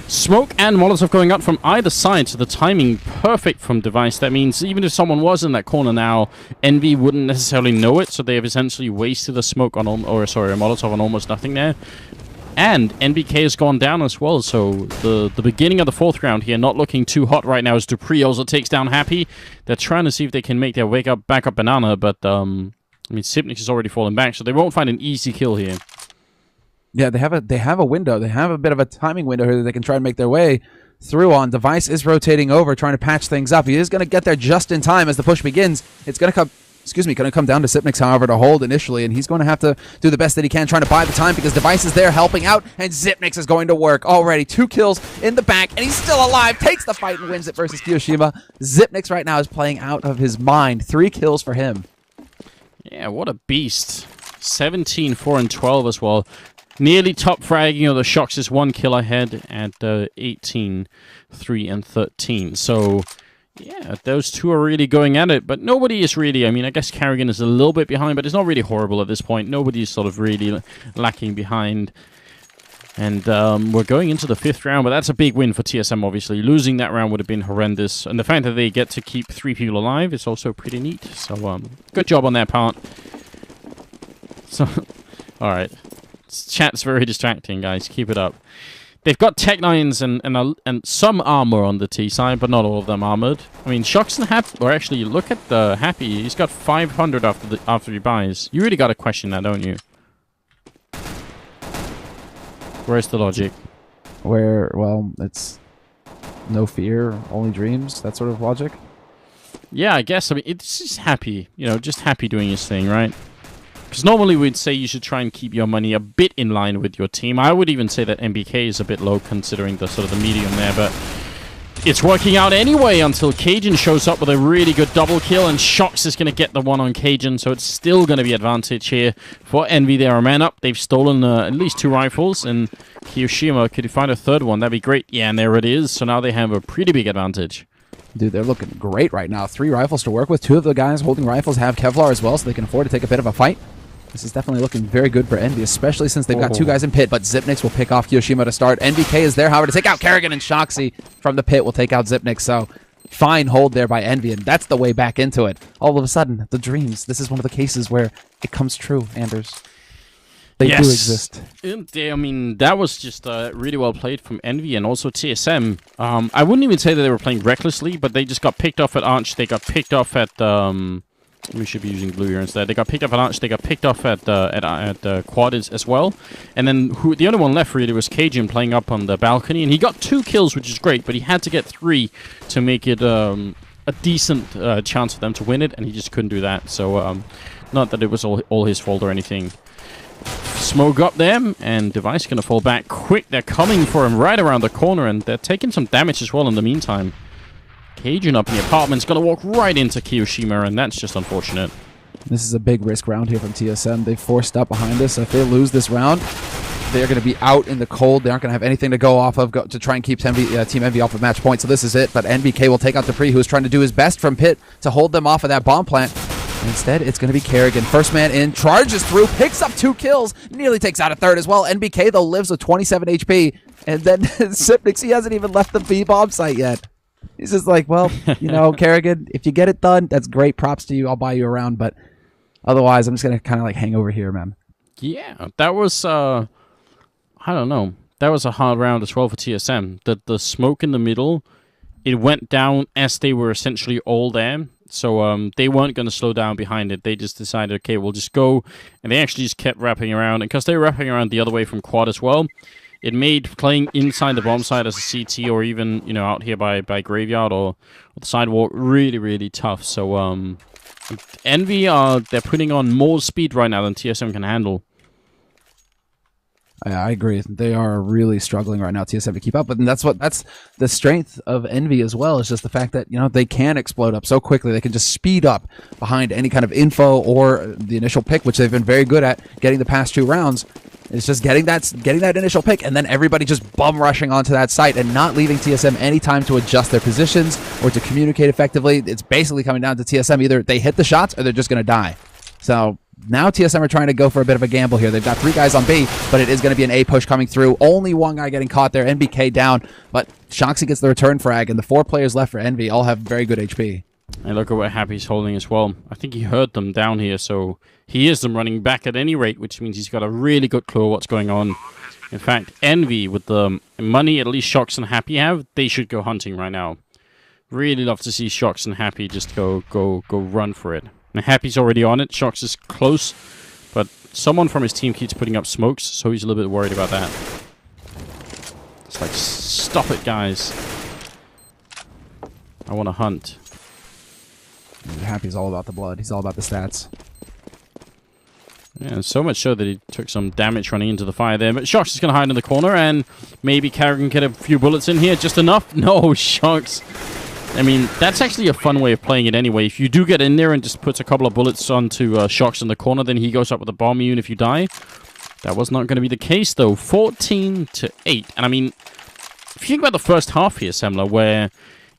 Smoke and Molotov going out from either side, so the timing perfect from Device. That means even if someone was in that corner now, Envy wouldn't necessarily know it, so they have essentially wasted a smoke on, a Molotov on almost nothing there. And NBK has gone down as well, so the beginning of the 4th round here not looking too hot right now as Dupree also takes down Happy. They're trying to see if they can make their back up Banana, but I mean, Sipnik has already fallen back, so they won't find an easy kill here. Yeah, they have a window. They have a bit of a timing window here that they can try and make their way through on. Device is rotating over, trying to patch things up. He is going to get there just in time as the push begins. It's going to come... going to come down to Sipnik, however, to hold initially, and he's going to have to do the best that he can, trying to buy the time, because Device is there helping out, and Zipnix is going to work already. 2 kills in the back, and he's still alive, takes the fight and wins it versus Kiyoshima. Zipnix right now is playing out of his mind. 3 kills for him. Yeah, what a beast. 17, 4, and 12 as well. Nearly top fragging of the Shocks is 1 kill ahead at 18, 3, and 13. So... yeah, those two are really going at it, but nobody is really... I mean, I guess Carrigan is a little bit behind, but it's not really horrible at this point. Nobody's sort of really lacking behind. And we're going into the 5th round, but that's a big win for TSM, obviously. Losing that round would have been horrendous. And the fact that they get to keep 3 people alive is also pretty neat. So, good job on that part. So, alright. Chat's very distracting, guys. Keep it up. They've got Tech 9s and some armor on the T side, but not all of them armored. I mean, Shocks and Happy... or actually, look at the Happy. He's got 500 after he buys. You really got to question that, don't you? Where's the logic? Well, it's no fear, only dreams, that sort of logic. Yeah, I guess. I mean, it's just Happy. You know, just Happy doing his thing, right? Because normally we'd say you should try and keep your money a bit in line with your team. I would even say that MBK is a bit low considering the sort of the medium there, but it's working out anyway until Cajun shows up with a really good double kill, and Shocks is going to get the one on Cajun, so it's still going to be advantage here for Envy. They are a man up. They've stolen at least 2 rifles, and Kiyoshima, could you find a 3rd one? That'd be great. Yeah, and there it is. So now they have a pretty big advantage. Dude, they're looking great right now. 3 rifles to work with. 2 of the guys holding rifles have Kevlar as well, so they can afford to take a bit of a fight. This is definitely looking very good for Envy, especially since they've got 2 guys in pit, but Zipnix will pick off Kiyoshima to start. NBK is there, however, to take out Kerrigan, and Shoxy from the pit will take out Zipnix, so fine hold there by Envy, and that's the way back into it. All of a sudden, the dreams. This is one of the cases where it comes true, Anders. They do exist. I mean, that was just really well played from Envy and also TSM. I wouldn't even say that they were playing recklessly, but they just got picked off at Arch. They got picked off at... we should be using blue here instead. They got picked up at Arch. They got picked off at Quad as well. And then the only one left really was Cajun playing up on the balcony. And he got 2 kills, which is great, but he had to get 3 to make it a decent chance for them to win it. And he just couldn't do that. So not that it was all his fault or anything. Smoke up them, and Device going to fall back quick. They're coming for him right around the corner, and they're taking some damage as well in the meantime. Cajun up in the apartment's going to walk right into Kiyoshima, and that's just unfortunate. This is a big risk round here from TSM. They forced up behind us. So if they lose this round, they're going to be out in the cold. They aren't going to have anything to go off of to try and keep Team Envy off of match point. So this is it. But NBK will take out Dupree, who is trying to do his best from pit to hold them off of that bomb plant. Instead, it's going to be Kerrigan. First man in, charges through, picks up 2 kills, nearly takes out a 3rd as well. NBK, though, lives with 27 HP. And then Sipnix, he hasn't even left the B-bomb site yet. He's just like, well, you know, Kerrigan, if you get it done, that's great. Props to you. I'll buy you around. But otherwise, I'm just going to kind of like hang over here, man. Yeah, that was, I don't know. That was a hard round as well for TSM. The smoke in the middle, it went down as they were essentially all there. So they weren't going to slow down behind it. They just decided, okay, we'll just go. And they actually just kept wrapping around. And because they were wrapping around the other way from Quad as well, it made playing inside the bomb site as a CT or even, you know, out here by Graveyard or the sidewalk really, really tough. So Envy, they're putting on more speed right now than TSM can handle. I agree. They are really struggling right now, TSM, to keep up. But that's the strength of Envy as well, is just the fact that, you know, they can explode up so quickly. They can just speed up behind any kind of info or the initial pick, which they've been very good at getting the past 2 rounds. It's just getting that initial pick, and then everybody just bum rushing onto that site and not leaving TSM any time to adjust their positions or to communicate effectively. It's basically coming down to TSM. Either they hit the shots or they're just going to die. So now TSM are trying to go for a bit of a gamble here. They've got 3 guys on B, but it is going to be an A push coming through. Only 1 guy getting caught there. NBK down, but Shoxy gets the return frag, and the 4 players left for Envy all have very good HP. And look at what Happy's holding as well. I think he heard them down here, so he hears them running back at any rate, which means he's got a really good clue of what's going on. In fact, Envy, with the money at least Shox and Happy have, they should go hunting right now. Really love to see Shox and Happy just go run for it. And Happy's already on it. Shox is close, but someone from his team keeps putting up smokes, so he's a little bit worried about that. It's like, stop it, guys. I want to hunt. Happy's all about the blood. He's all about the stats. Yeah, so much so that he took some damage running into the fire there. But Shox is going to hide in the corner, and maybe Carrigan can get a few bullets in here. Just enough? No, Shox. I mean, that's actually a fun way of playing it anyway. If you do get in there and just puts a couple of bullets onto Shox in the corner, then he goes up with a bomb immune if you die. That was not going to be the case, though. 14-8. And I mean, if you think about the first half here, Semler, where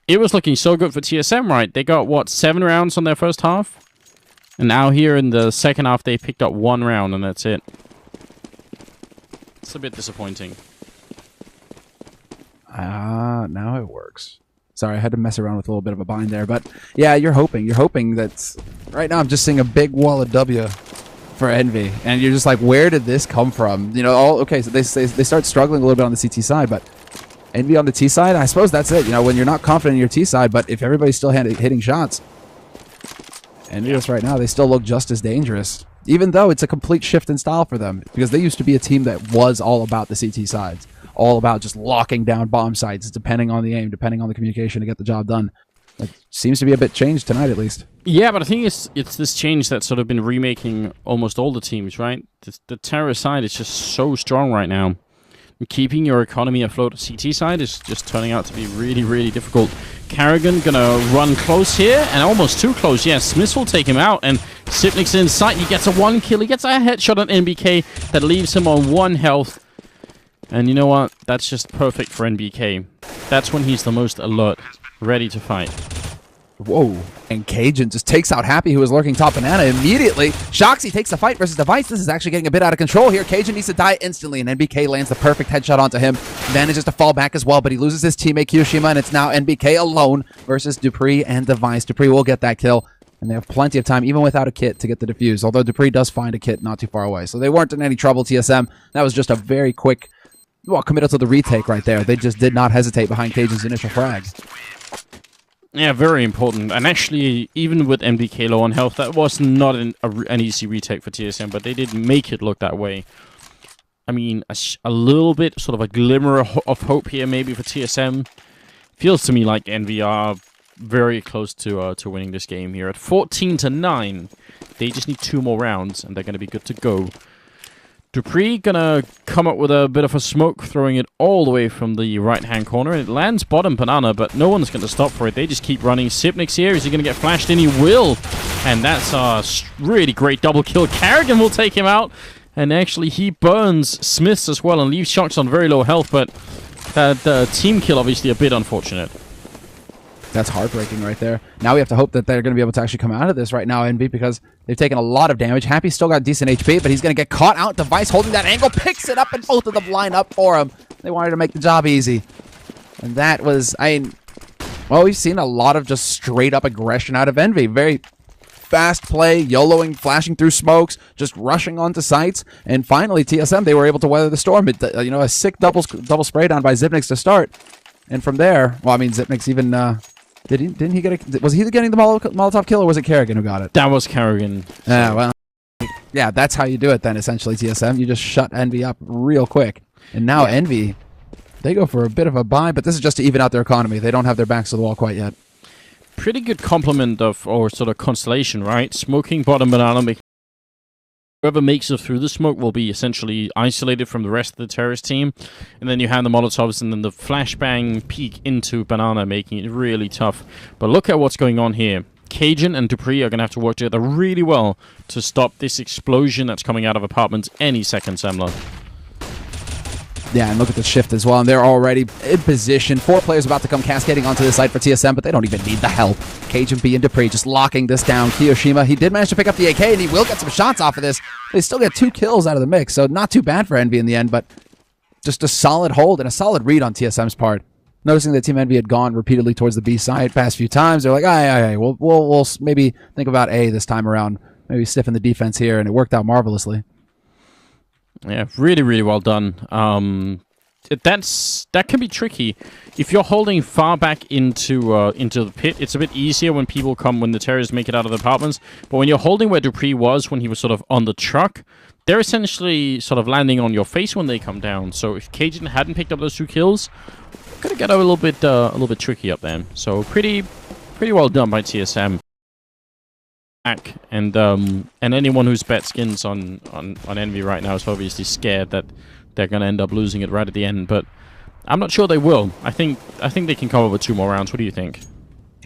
it was looking so good for TSM, right? They got, what, 7 rounds on their first half? And now here in the second half, they picked up 1 round, and that's it. It's a bit disappointing. Now it works. Sorry, I had to mess around with a little bit of a bind there. But, yeah, you're hoping. You're hoping that... Right now, I'm just seeing a big wall of W for Envy. And you're just like, where did this come from? You know, okay, so they start struggling a little bit on the CT side, but... Envy on the T side, I suppose that's it. You know, when you're not confident in your T side, but if everybody's still hitting shots, EnVyUS right now, they still look just as dangerous. Even though it's a complete shift in style for them, because they used to be a team that was all about the CT sides, all about just locking down bomb sites, depending on the aim, depending on the communication to get the job done. It seems to be a bit changed tonight, at least. Yeah, but I think it's this change that's sort of been remaking almost all the teams, right? The terror side is just so strong right now. Keeping your economy afloat CT side is just turning out to be really, really difficult. Carrigan gonna run close here, and almost too close. Yeah, Smith will take him out, and Sipnik's in sight. He gets a 1 kill. He gets a headshot on NBK that leaves him on 1 health. And you know what? That's just perfect for NBK. That's when he's the most alert, ready to fight. Whoa. And Cajun just takes out Happy, who was lurking top banana immediately. Shoxy takes the fight versus Device. This is actually getting a bit out of control here. Cajun needs to die instantly, and NBK lands the perfect headshot onto him. Manages to fall back as well, but he loses his teammate Kyoshima, and it's now NBK alone versus Dupree and Device. Dupree will get that kill, and they have plenty of time, even without a kit, to get the defuse, although Dupree does find a kit not too far away. So they weren't in any trouble, TSM. That was just a very quick, well, committal to the retake right there. They just did not hesitate behind Cajun's initial frag. Yeah, very important. And actually, even with MDK low on health, that was not an easy retake for TSM, but they did make it look that way. I mean, a little bit, sort of a glimmer of hope here maybe for TSM. Feels to me like Envy are very close to winning this game here. At 14-9, they just need 2 more rounds, and they're going to be good to go. Dupree gonna come up with a bit of a smoke, throwing it all the way from the right-hand corner. It lands bottom banana, but no one's going to stop for it. They just keep running. Sipnik's here. Is he going to get flashed in? He will. And that's a really great double kill. Carrigan will take him out. And actually, he burns Smiths as well and leaves Shox on very low health. But the team kill, obviously, a bit unfortunate. That's heartbreaking right there. Now we have to hope that they're going to be able to actually come out of this right now, Envy, because they've taken a lot of damage. Happy's still got decent HP, but he's going to get caught out. Device holding that angle, picks it up, and both of them line up for him. They wanted to make the job easy. And that was, well, we've seen a lot of just straight-up aggression out of Envy. Very fast play, YOLOing, flashing through smokes, just rushing onto sites. And finally, TSM, they were able to weather the storm. You know, a sick double spray down by Zipnix to start. And from there, well, I mean, Zipnix even... Didn't he get a... Was he getting the Molotov kill, or was it Carrigan who got it? That was Carrigan. Yeah, well... Yeah, that's how you do it then, essentially, TSM. You just shut Envy up real quick. And now Envy, they go for a bit of a buy, but this is just to even out their economy. They don't have their backs to the wall quite yet. Pretty good complement of, or sort of constellation, right? Smoking bottom banana, making... Whoever makes it through the smoke will be essentially isolated from the rest of the terrorist team. And then you have the Molotovs and then the flashbang peek into Banana, making it really tough. But look at what's going on here. Cajun and Dupree are going to have to work together really well to stop this explosion that's coming out of apartments any second, Semler. Yeah, and look at the shift as well, and they're already in position. 4 players about to come cascading onto the site for TSM, but they don't even need the help. Cajun B and Dupree just locking this down. Kiyoshima, he did manage to pick up the AK, and he will get some shots off of this. They still get 2 kills out of the mix, so not too bad for Envy in the end, but just a solid hold and a solid read on TSM's part. Noticing that Team Envy had gone repeatedly towards the B side past few times, they're like, aye, we'll maybe think about A this time around. Maybe stiffen the defense here, and it worked out marvelously. Yeah, really, really well done. That can be tricky. If you're holding far back into the pit, it's a bit easier when the terrorists make it out of the apartments. But when you're holding where Dupree was when he was sort of on the truck, they're essentially sort of landing on your face when they come down. So if Cajun hadn't picked up those 2 kills, could have got a little bit tricky up there. So pretty well done by TSM. And anyone who's bet skins on Envy right now is obviously scared that they're going to end up losing it right at the end, but I'm not sure they will. I think they can come up with 2 more rounds. What do you think?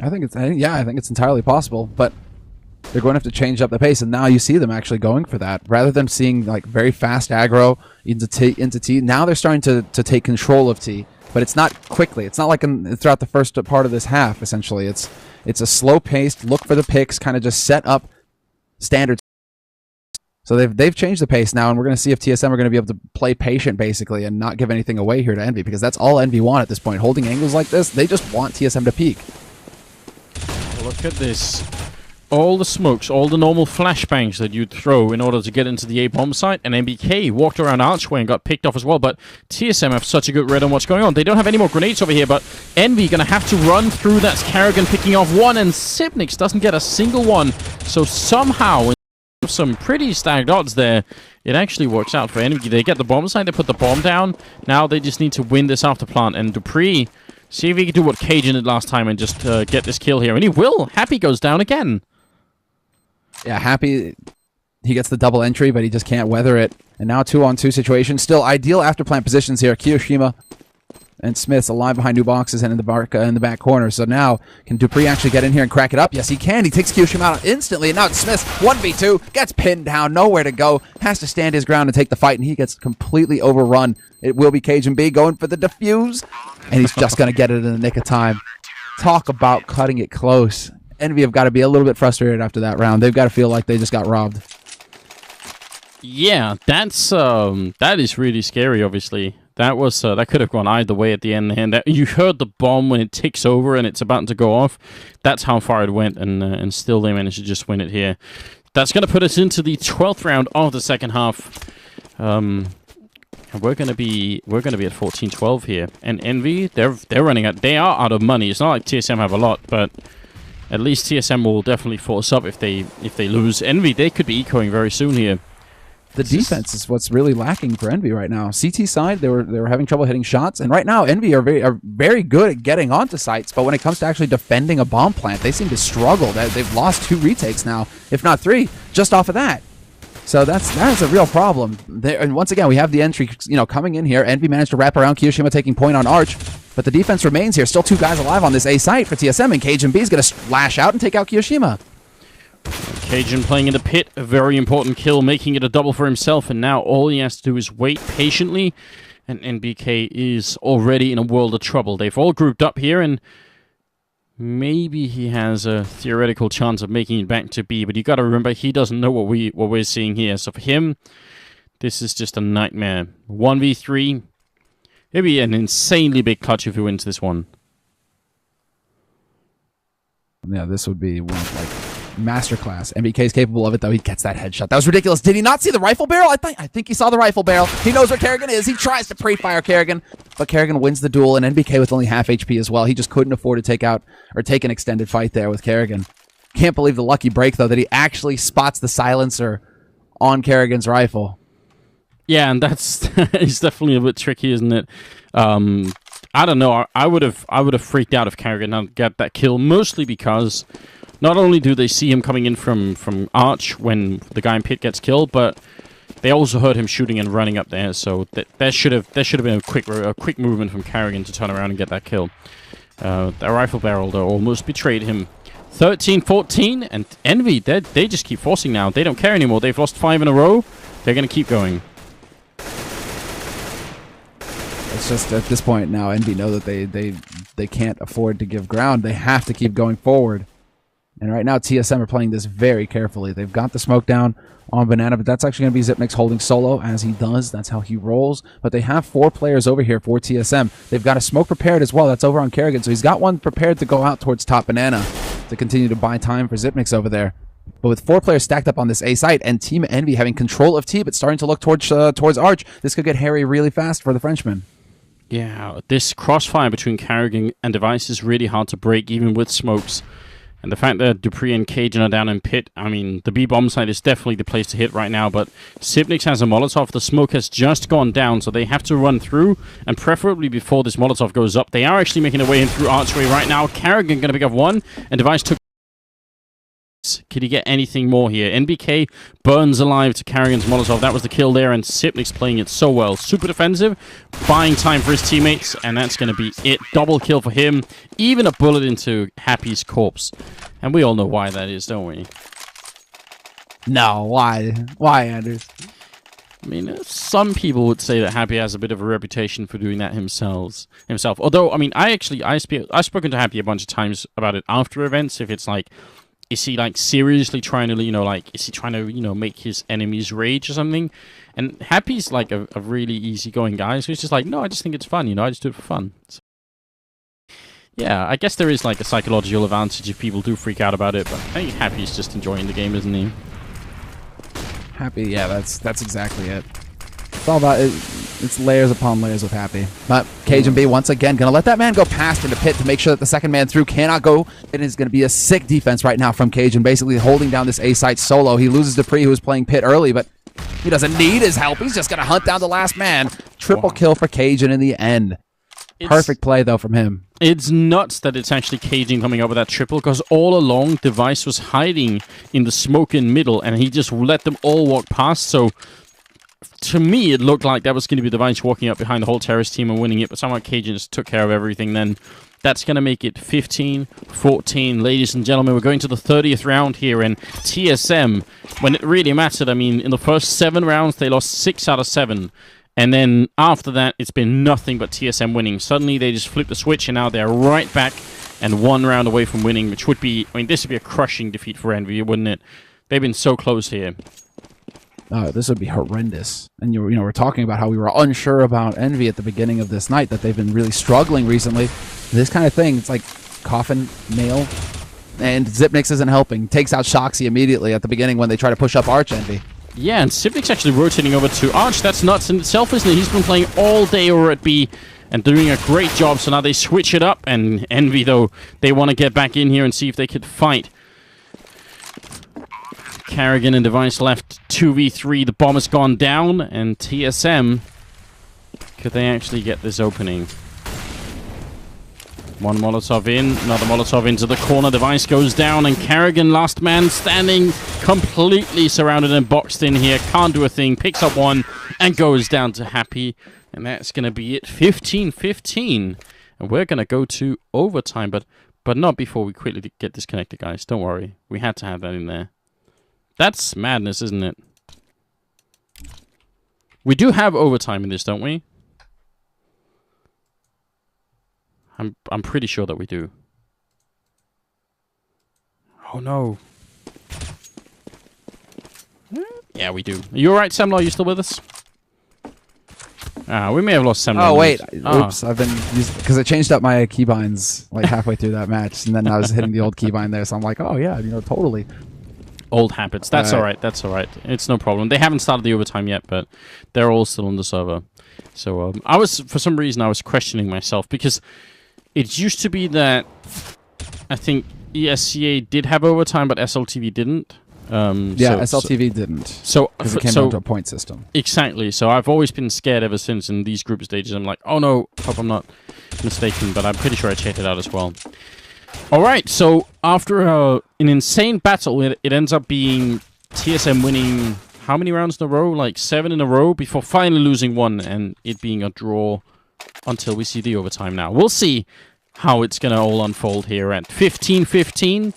I think it's entirely possible, but they're going to have to change up the pace, and now you see them actually going for that rather than seeing like very fast aggro into T. Now they're starting to take control of T, but it's not quickly. It's not like throughout the first part of this half. Essentially, it's a slow-paced, look for the picks, kind of just set up standards. So they've changed the pace now, and we're going to see if TSM are going to be able to play patient, basically, and not give anything away here to Envy, because that's all Envy want at this point. Holding angles like this, they just want TSM to peak. Look at this. All the smokes, all the normal flashbangs that you'd throw in order to get into the A bomb site, and MBK walked around Archway and got picked off as well, but TSM have such a good read on what's going on. They don't have any more grenades over here, but Envy gonna have to run through. That's Kerrigan picking off 1, and Sipnix doesn't get a single one. So somehow, with some pretty stacked odds there, it actually works out for Envy. They get the bomb site, they put the bomb down. Now they just need to win this after plant, and Dupree, see if he can do what Cajun did last time and just get this kill here, and he will. Happy goes down again. Yeah, Happy, he gets the double entry, but he just can't weather it. And now 2-on-2 situation. Still ideal after plant positions here. Kiyoshima and Smith's alive behind 2 boxes and in the back corner. So now, can Dupree actually get in here and crack it up? Yes, he can. He takes Kiyoshima out instantly. And now it's Smith, 1v2, gets pinned down, nowhere to go. Has to stand his ground and take the fight, and he gets completely overrun. It will be Cajun B going for the defuse, and he's just going to get it in the nick of time. Talk about cutting it close. Envy have got to be a little bit frustrated after that round. They've got to feel like they just got robbed. Yeah, that is really scary, obviously. That could have gone either way at the end. And you heard the bomb when it ticks over and it's about to go off. That's how far it went, and still they managed to just win it here. That's going to put us into the 12th round of the second half. And we're going to be at 14-12 here. And Envy, they're running out. They are out of money. It's not like TSM have a lot, but at least TSM will definitely force up if they lose. Envy, they could be ecoing very soon here. The defense is what's really lacking for Envy right now. CT side, they were having trouble hitting shots, and right now Envy are very good at getting onto sites, but when it comes to actually defending a bomb plant, they seem to struggle. They've lost 2 retakes now, if not 3, just off of that. So that is a real problem. And once again, we have the entry, coming in here. Envy managed to wrap around Kiyoshima, taking point on Arch, but the defense remains here. Still 2 guys alive on this A site for TSM, and Cajun B is going to lash out and take out Kiyoshima. Cajun playing in the pit, a very important kill, making it a double for himself, and now all he has to do is wait patiently, and NBK is already in a world of trouble. They've all grouped up here, and maybe he has a theoretical chance of making it back to B, but you got to remember, he doesn't know what we're seeing here. So for him, this is just a nightmare. 1v3, maybe an insanely big clutch if he wins this one. Yeah, this would be one masterclass. MBK is capable of it, though. He gets that headshot. That was ridiculous. Did he not see the rifle barrel? I think he saw the rifle barrel. He knows where Kerrigan is. He tries to pre-fire Kerrigan, but Kerrigan wins the duel, and NBK with only half HP as well. He just couldn't afford to take an extended fight there with Kerrigan. Can't believe the lucky break, though, that he actually spots the silencer on Kerrigan's rifle. Yeah, and that's it's definitely a bit tricky, isn't it? I don't know. I would have freaked out if Kerrigan hadn't got that kill, mostly because not only do they see him coming in from Arch when the guy in pit gets killed, but they also heard him shooting and running up there. So there should have been a quick movement from Kerrigan to turn around and get that kill. That rifle barrel though almost betrayed him. 13-14, and Envy they just keep forcing now. They don't care anymore. They've lost 5 in a row. They're gonna keep going. it's just at this point now, Envy know that they can't afford to give ground. They have to keep going forward. And right now, TSM are playing this very carefully. They've got the smoke down on Banana, but that's actually going to be Xyp9x holding solo as he does. That's how he rolls. But they have 4 players over here for TSM. They've got a smoke prepared as well. That's over on Kerrigan. So he's got one prepared to go out towards top Banana to continue to buy time for Xyp9x over there. But with 4 players stacked up on this A site and Team Envy having control of T, but starting to look towards Arch, this could get hairy really fast for the Frenchman. Yeah, this crossfire between Kerrigan and Device is really hard to break, even with smokes. And the fact that Dupree and Cajun are down in pit, I mean, the B-bomb site is definitely the place to hit right now, but Xyp9x has a Molotov. The smoke has just gone down, so they have to run through, and preferably before this Molotov goes up. They are actually making their way in through Archway right now. Kerrigan going to pick up one, and Device took... Could he get anything more here? NBK burns alive to Kerrigan's Molotov. That was the kill there, and Xyp9x playing it so well. Super defensive, buying time for his teammates, and that's going to be it. Double kill for him. Even a bullet into Happy's corpse. And we all know why that is, don't we? No, why? Why, Anders? I mean, some people would say that Happy has a bit of a reputation for doing that himself. Although, I mean, I've spoken to Happy a bunch of times about it after events. If it's like, is he like seriously trying to, is he trying to, make his enemies rage or something? And Happy's like a really easygoing guy, so he's just like, no, I just think it's fun, I just do it for fun. So, yeah, I guess there is like a psychological advantage if people do freak out about it, but I think Happy's just enjoying the game, isn't he? Happy, yeah, that's exactly it. It's all about it. It's layers upon layers with Happy. But Cajun B once again gonna let that man go past into pit to make sure that the second man through cannot go. It is gonna be a sick defense right now from Cajun, basically holding down this A site solo. He loses Dupree, who was playing pit early, but he doesn't need his help. He's just gonna hunt down the last man. Triple kill for Cajun in the end. Perfect play though from him. It's nuts that it's actually Cajun coming up with that triple, because all along Device was hiding in the smoke in middle, and he just let them all walk past. So to me, it looked like that was going to be Device walking up behind the whole terrorist team and winning it, but somehow Cajun just took care of everything then. That's going to make it 15-14. Ladies and gentlemen, we're going to the 30th round here, and TSM, when it really mattered, I mean, in the first 7 rounds, they lost 6 out of 7. And then after that, it's been nothing but TSM winning. Suddenly, they just flipped the switch, and now they're right back and 1 round away from winning, which would be, I mean, this would be a crushing defeat for Envy, wouldn't it? They've been so close here. This would be horrendous. And we're talking about how we were unsure about Envy at the beginning of this night, that they've been really struggling recently. This kind of thing, it's like coffin, nail, and Xyp9x isn't helping. Takes out Shoxy immediately at the beginning when they try to push up Arch Envy. Yeah, and Xyp9x actually rotating over to Arch. That's nuts in itself, isn't it? He's been playing all day over at B and doing a great job, so now they switch it up, and Envy, though, they want to get back in here and see if they could fight. Kerrigan and Device left 2v3. The bomb has gone down, and TSM, could they actually get this opening? One Molotov in, another Molotov into the corner. Device goes down, and Kerrigan, last man standing, completely surrounded and boxed in here. Can't do a thing, picks up one, and goes down to Happy. And that's going to be it, 15-15. And we're going to go to overtime, but not before we quickly get disconnected, guys. Don't worry. We had to have that in there. That's madness, isn't it? We do have overtime in this, don't we? I'm pretty sure that we do. Oh no. Yeah, we do. Are you alright, Semla? Are you still with us? We may have lost Semla. Oh wait, oops! I've been because I changed up my keybinds like halfway through that match, and then I was hitting the old keybind there, so I'm like, oh yeah, totally. Old habits. That's alright. That's alright. It's no problem. They haven't started the overtime yet, but they're all still on the server. So for some reason, I was questioning myself, because it used to be that I think ESEA did have overtime, but SLTV didn't. SLTV didn't. So because it came down to a point system. Exactly. So I've always been scared ever since in these group stages. I'm like, oh no, hope I'm not mistaken, but I'm pretty sure I checked it out as well. All right, so after an insane battle, it ends up being TSM winning how many rounds in a row? Like 7 in a row before finally losing 1 and it being a draw until we see the overtime now. We'll see how it's going to all unfold here at 15-15.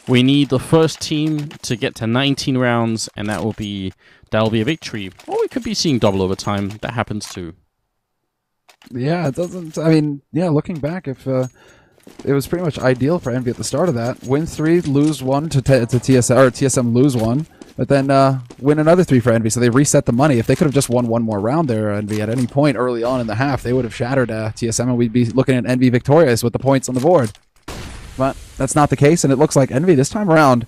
We need the first team to get to 19 rounds, and that'll be a victory. Or we could be seeing double overtime. That happens too. Yeah, it doesn't. I mean, yeah, looking back, if it was pretty much ideal for Envy at the start of that. Win 3, lose 1 to TSM, or TSM lose 1, but then win another 3 for Envy. So they reset the money. If they could have just won one more round there, Envy, at any point early on in the half, they would have shattered TSM, and we'd be looking at Envy victorious with the points on the board. But that's not the case, and it looks like Envy this time around,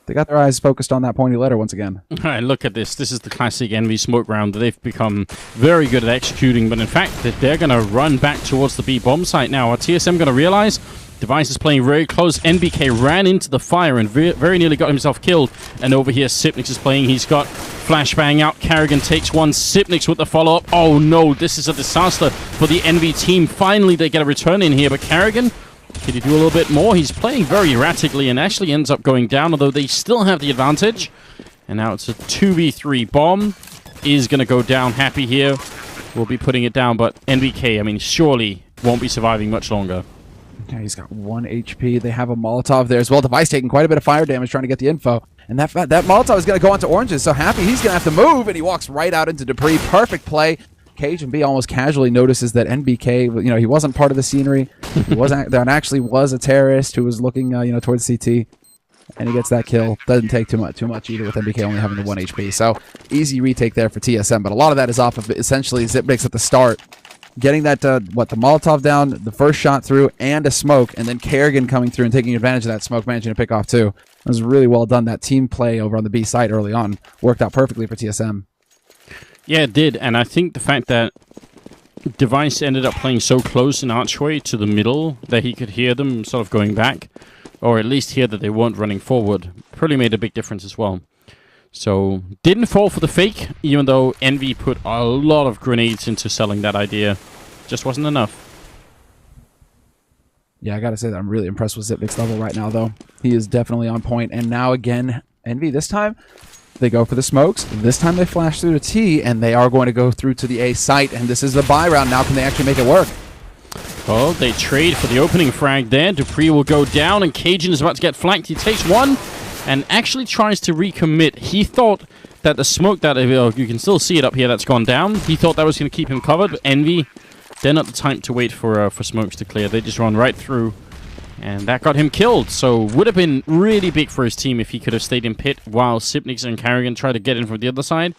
they got their eyes focused on that pointy letter once again. All right, look at this. This is the classic Envy smoke round that they've become very good at executing, but in fact, they're going to run back towards the B bomb site now. Are TSM going to realize Device is playing very close? NBK ran into the fire and very nearly got himself killed. And over here, Sipnix is playing. He's got Flashbang out. Carrigan takes one. Sipnix with the follow-up. Oh no, this is a disaster for the Envy team. Finally, they get a return in here, but Carrigan, can he do a little bit more? He's playing very erratically and actually ends up going down, although they still have the advantage. And now it's a 2v3. Bomb is going to go down. Happy here will be putting it down, but NBK, I mean, surely won't be surviving much longer. Yeah, he's got 1 HP. They have a Molotov there as well. Device taking quite a bit of fire damage trying to get the info. And that Molotov is going to go onto Oranges, so Happy, he's going to have to move, and he walks right out into Dupree. Perfect play. Cajun B almost casually notices that NBK, you know, he wasn't part of the scenery. He wasn't. There actually was a terrorist who was looking, you know, towards CT, and he gets that kill. Doesn't take too much either, with NBK only having the 1 HP. So easy retake there for TSM, but a lot of that is off of essentially Zipnix at the start, getting that the Molotov down, the first shot through, and a smoke, and then Kerrigan coming through and taking advantage of that smoke, managing to pick off 2. It was really well done. That team play over on the B site early on worked out perfectly for TSM. Yeah, it did, and I think the fact that Device ended up playing so close in Archway to the middle that he could hear them sort of going back, or at least hear that they weren't running forward, probably made a big difference as well. So, didn't fall for the fake, even though Envy put a lot of grenades into selling that idea. Just wasn't enough. Yeah, I gotta say that I'm really impressed with Zipnik's level right now, though. He is definitely on point, and now again, Envy, this time, they go for the smokes. This time they flash through to T, and they are going to go through to the A site, and this is the buy round. Now can they actually make it work? Well, they trade for the opening frag there. Dupree will go down, and Cajun is about to get flanked. He takes one and actually tries to recommit. He thought that the smoke that, you can still see it up here, that's gone down. He thought that was going to keep him covered, but Envy, they're not the time to wait for smokes to clear. They just run right through. And that got him killed, so would have been really big for his team if he could have stayed in pit while Sipnix and Carrigan tried to get in from the other side.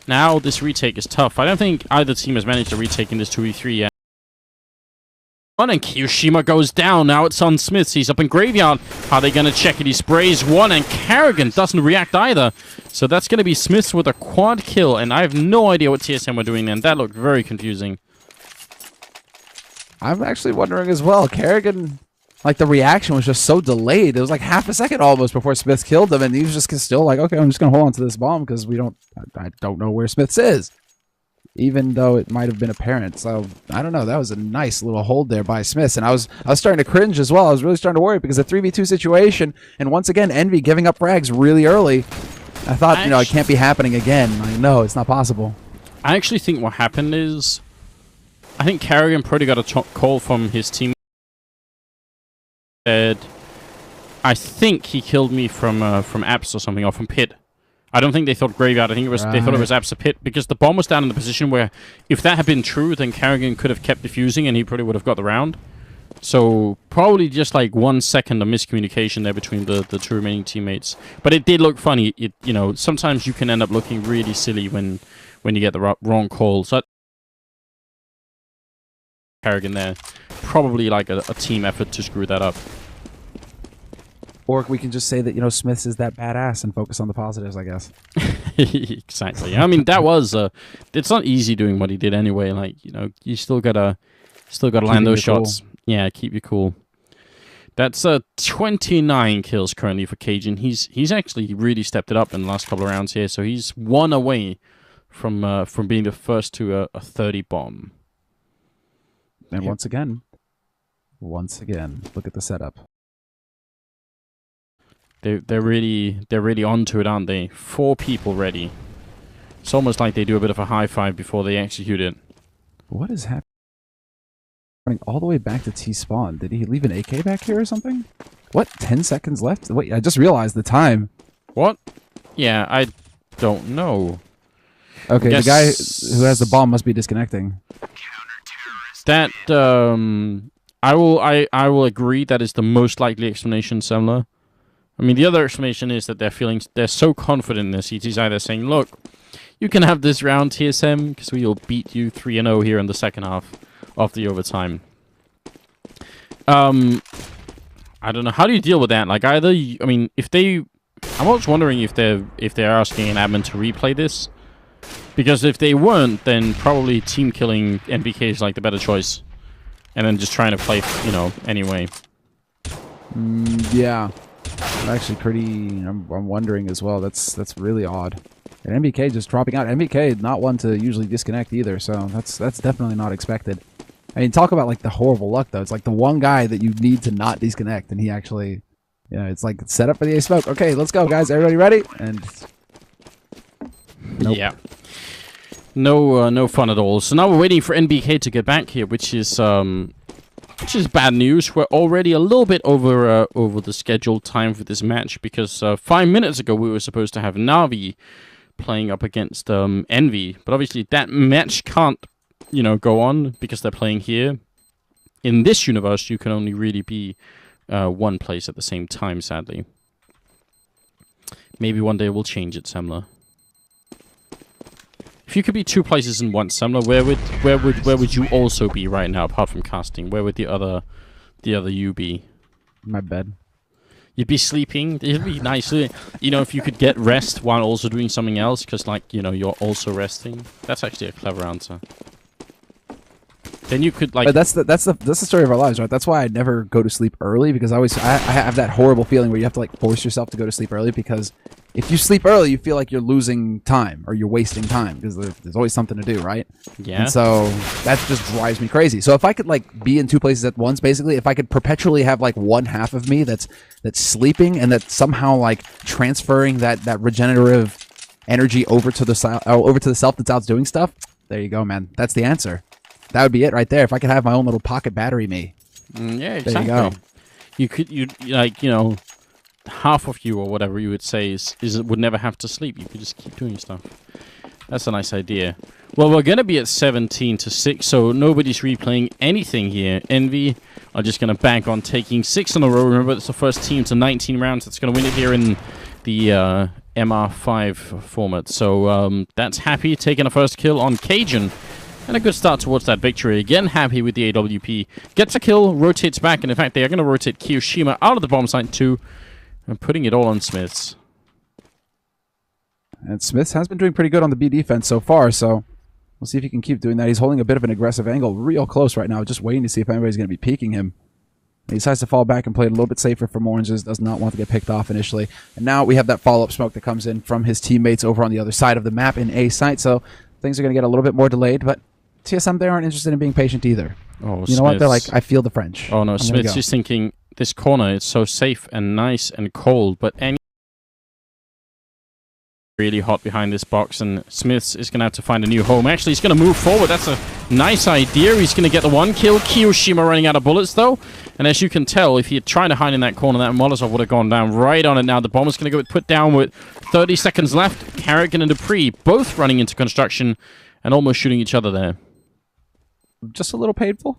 Now this retake is tough. I don't think either team has managed to retake in this 2v3 yet. And Kiyoshima goes down. Now it's on Smiths. He's up in Graveyard. Are they going to check it? He sprays one, and Carrigan doesn't react either. So that's going to be Smiths with a quad kill, and I have no idea what TSM were doing then. That looked very confusing. I'm actually wondering as well. Carrigan, like, the reaction was just so delayed. It was like half a second almost before Smiths killed him, and he was just still like, okay, I'm just going to hold on to this bomb because I don't know where Smiths is, even though it might have been apparent. So, I don't know. That was a nice little hold there by Smiths, and I was starting to cringe as well. I was really starting to worry because a 3v2 situation, and once again, Envy giving up frags really early. I thought, it can't be happening again. I know, it's not possible. I actually think what happened is, I think Carrigan probably got a call from his team. I think he killed me from Apps or something, or from Pit. I don't think they thought Graveyard. I think it was they thought it was Apps or Pit, because the bomb was down in the position where, if that had been true, then Carrigan could have kept defusing and he probably would have got the round. So probably just like 1 second of miscommunication there between the two remaining teammates. But it did look funny. Sometimes you can end up looking really silly when you get the wrong call. So Carrigan there, probably like a team effort to screw that up. Or we can just say that, Smiths is that badass and focus on the positives, I guess. Exactly. I mean, that was it's not easy doing what he did anyway. Like, you still gotta land those shots. Cool. Yeah, keep you cool. That's 29 kills currently for Cajun. He's actually really stepped it up in the last couple of rounds here. So he's 1 away from being the first to a 30 bomb. And once again, look at the setup. They're really onto it, aren't they? 4 people ready. It's almost like they do a bit of a high five before they execute it. What is happening? Running all the way back to T spawn. Did he leave an AK back here or something? What? 10 seconds left? Wait, I just realized the time. What? Yeah, I don't know. Okay, the guy who has the bomb must be disconnecting. That I will agree that is the most likely explanation, Semler. I mean, the other explanation is that they're so confident in this. He's either saying, "Look, you can have this round, TSM, because we will beat you 3-0 here in the second half of the overtime." I don't know. How do you deal with that? Like, either I mean, I'm always wondering if they're asking an admin to replay this, because if they weren't, then probably team killing NBK is like the better choice, and then just trying to play, anyway. Yeah, actually, I'm wondering as well. That's really odd. And NBK just dropping out. NBK not one to usually disconnect either, so that's definitely not expected. I mean, talk about like the horrible luck though. It's like the one guy that you need to not disconnect, and he actually, it's like set up for the ace smoke. Okay, let's go, guys. Everybody ready? And nope. Yeah, no fun at all. So now we're waiting for NBK to get back here, which is bad news. We're already a little bit over the scheduled time for this match, because 5 minutes ago we were supposed to have Na'Vi playing up against Envy, but obviously that match can't go on because they're playing here. In this universe, you can only really be one place at the same time, sadly. Maybe one day we'll change it, Semler. If you could be two places in one, Semler, where would you also be right now, apart from casting? Where would the other you be? My bed. You'd be sleeping. It'd be nice, if you could get rest while also doing something else, because you're also resting. That's actually a clever answer. Then you could But that's the story of our lives, right? That's why I never go to sleep early, because I have that horrible feeling where you have to like force yourself to go to sleep early, because if you sleep early, you feel like you're losing time or you're wasting time, because there's always something to do, right? Yeah. And so that just drives me crazy. So if I could like be in two places at once, basically, if I could perpetually have like one half of me that's sleeping and that's somehow like transferring that regenerative energy over to the self that's out doing stuff, there you go, man. That's the answer. That would be it right there. If I could have my own little pocket battery me. Yeah, exactly. There you go. You half of you or whatever you would say would never have to sleep. You could just keep doing stuff. That's a nice idea. Well, we're going to be at 17-6, so nobody's replaying anything here. Envy are just going to bank on taking 6 in a row. Remember, it's the first team to 19 rounds that's going to win it here in the MR5 format. So that's Happy taking a first kill on Cajun. And a good start towards that victory. Again, Happy with the AWP. Gets a kill, rotates back, and in fact, they are going to rotate Kiyoshima out of the bomb site too, and putting it all on Smiths. And Smiths has been doing pretty good on the B defense so far, so we'll see if he can keep doing that. He's holding a bit of an aggressive angle real close right now, just waiting to see if anybody's going to be peeking him. He decides to fall back and play it a little bit safer from Oranges, does not want to get picked off initially. And now we have that follow-up smoke that comes in from his teammates over on the other side of the map in A site, so things are going to get a little bit more delayed, but TSM, they aren't interested in being patient either. Oh, you know what? They're like, I feel the French. Oh, no, Smith's just thinking, this corner is so safe and nice and cold, but any really hot behind this box, and Smiths is going to have to find a new home. Actually, he's going to move forward. That's a nice idea. He's going to get the one kill. Kiyoshima running out of bullets, though. And as you can tell, if he had tried to hide in that corner, that Molotov would have gone down right on it now. The bomb is going to go put down with 30 seconds left. Carrigan and Dupree both running into construction and almost shooting each other there. Just a little painful.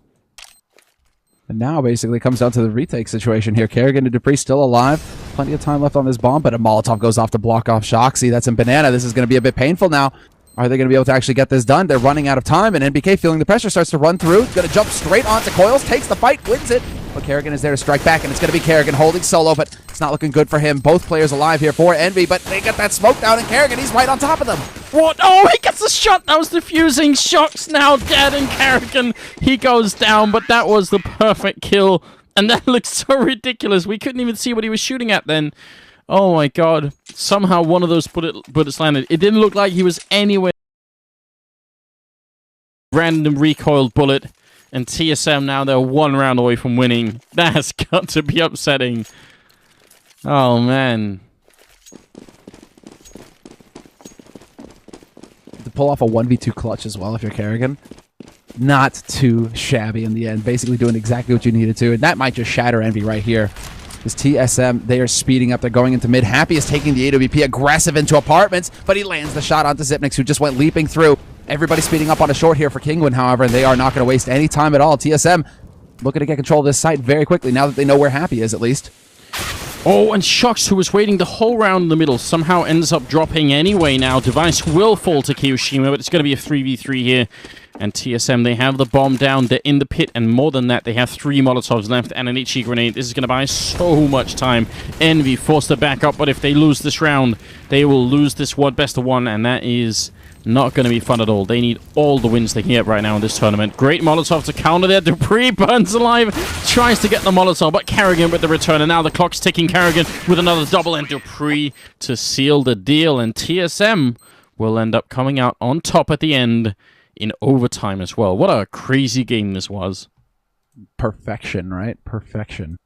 And now basically comes down to the retake situation here. Kerrigan and Dupree still alive. Plenty of time left on this bomb, but a Molotov goes off to block off Shoxy. That's in Banana. This is going to be a bit painful now. Are they going to be able to actually get this done? They're running out of time, and NBK, feeling the pressure, starts to run through. Going to jump straight onto Coils, takes the fight, wins it. But Kerrigan is there to strike back, and it's going to be Kerrigan holding solo, but it's not looking good for him. Both players alive here for Envy, but they get that smoke down, and Kerrigan, he's right on top of them. What? Oh, he gets a shot. That was defusing. Shox now dead, and Kerrigan, he goes down, but that was the perfect kill. And that looks so ridiculous. We couldn't even see what he was shooting at then. Oh my god. Somehow one of those bullets landed. It didn't look like he was anywhere. Random recoiled bullet. And TSM now, they're one round away from winning. That has got to be upsetting. Oh, man. To pull off a 1v2 clutch as well if you're Kerrigan. Not too shabby in the end. Basically doing exactly what you needed to. And that might just shatter Envy right here. This TSM, they are speeding up. They're going into mid. Happy is taking the AWP aggressive into apartments, but he lands the shot onto Zipnix, who just went leaping through. Everybody speeding up on a short here for Kingwin, however, and they are not going to waste any time at all. TSM looking to get control of this site very quickly now that they know where Happy is, at least. Oh, and Shox, who was waiting the whole round in the middle, somehow ends up dropping anyway now. Device will fall to Kiyoshima, but it's going to be a 3v3 here. And TSM, they have the bomb down. They're in the pit, and more than that, they have 3 Molotovs left and an Ichi grenade. This is going to buy so much time. Envy forced to back up, but if they lose this round, they will lose this one best of one, and that is not going to be fun at all. They need all the wins they can get right now in this tournament. Great Molotov to counter there. Dupree burns alive, tries to get the Molotov, but Carrigan with the return, and now the clock's ticking. Carrigan with another double, and Dupree to seal the deal, and TSM will end up coming out on top at the end in overtime as well. What a crazy game this was. Perfection, right? Perfection.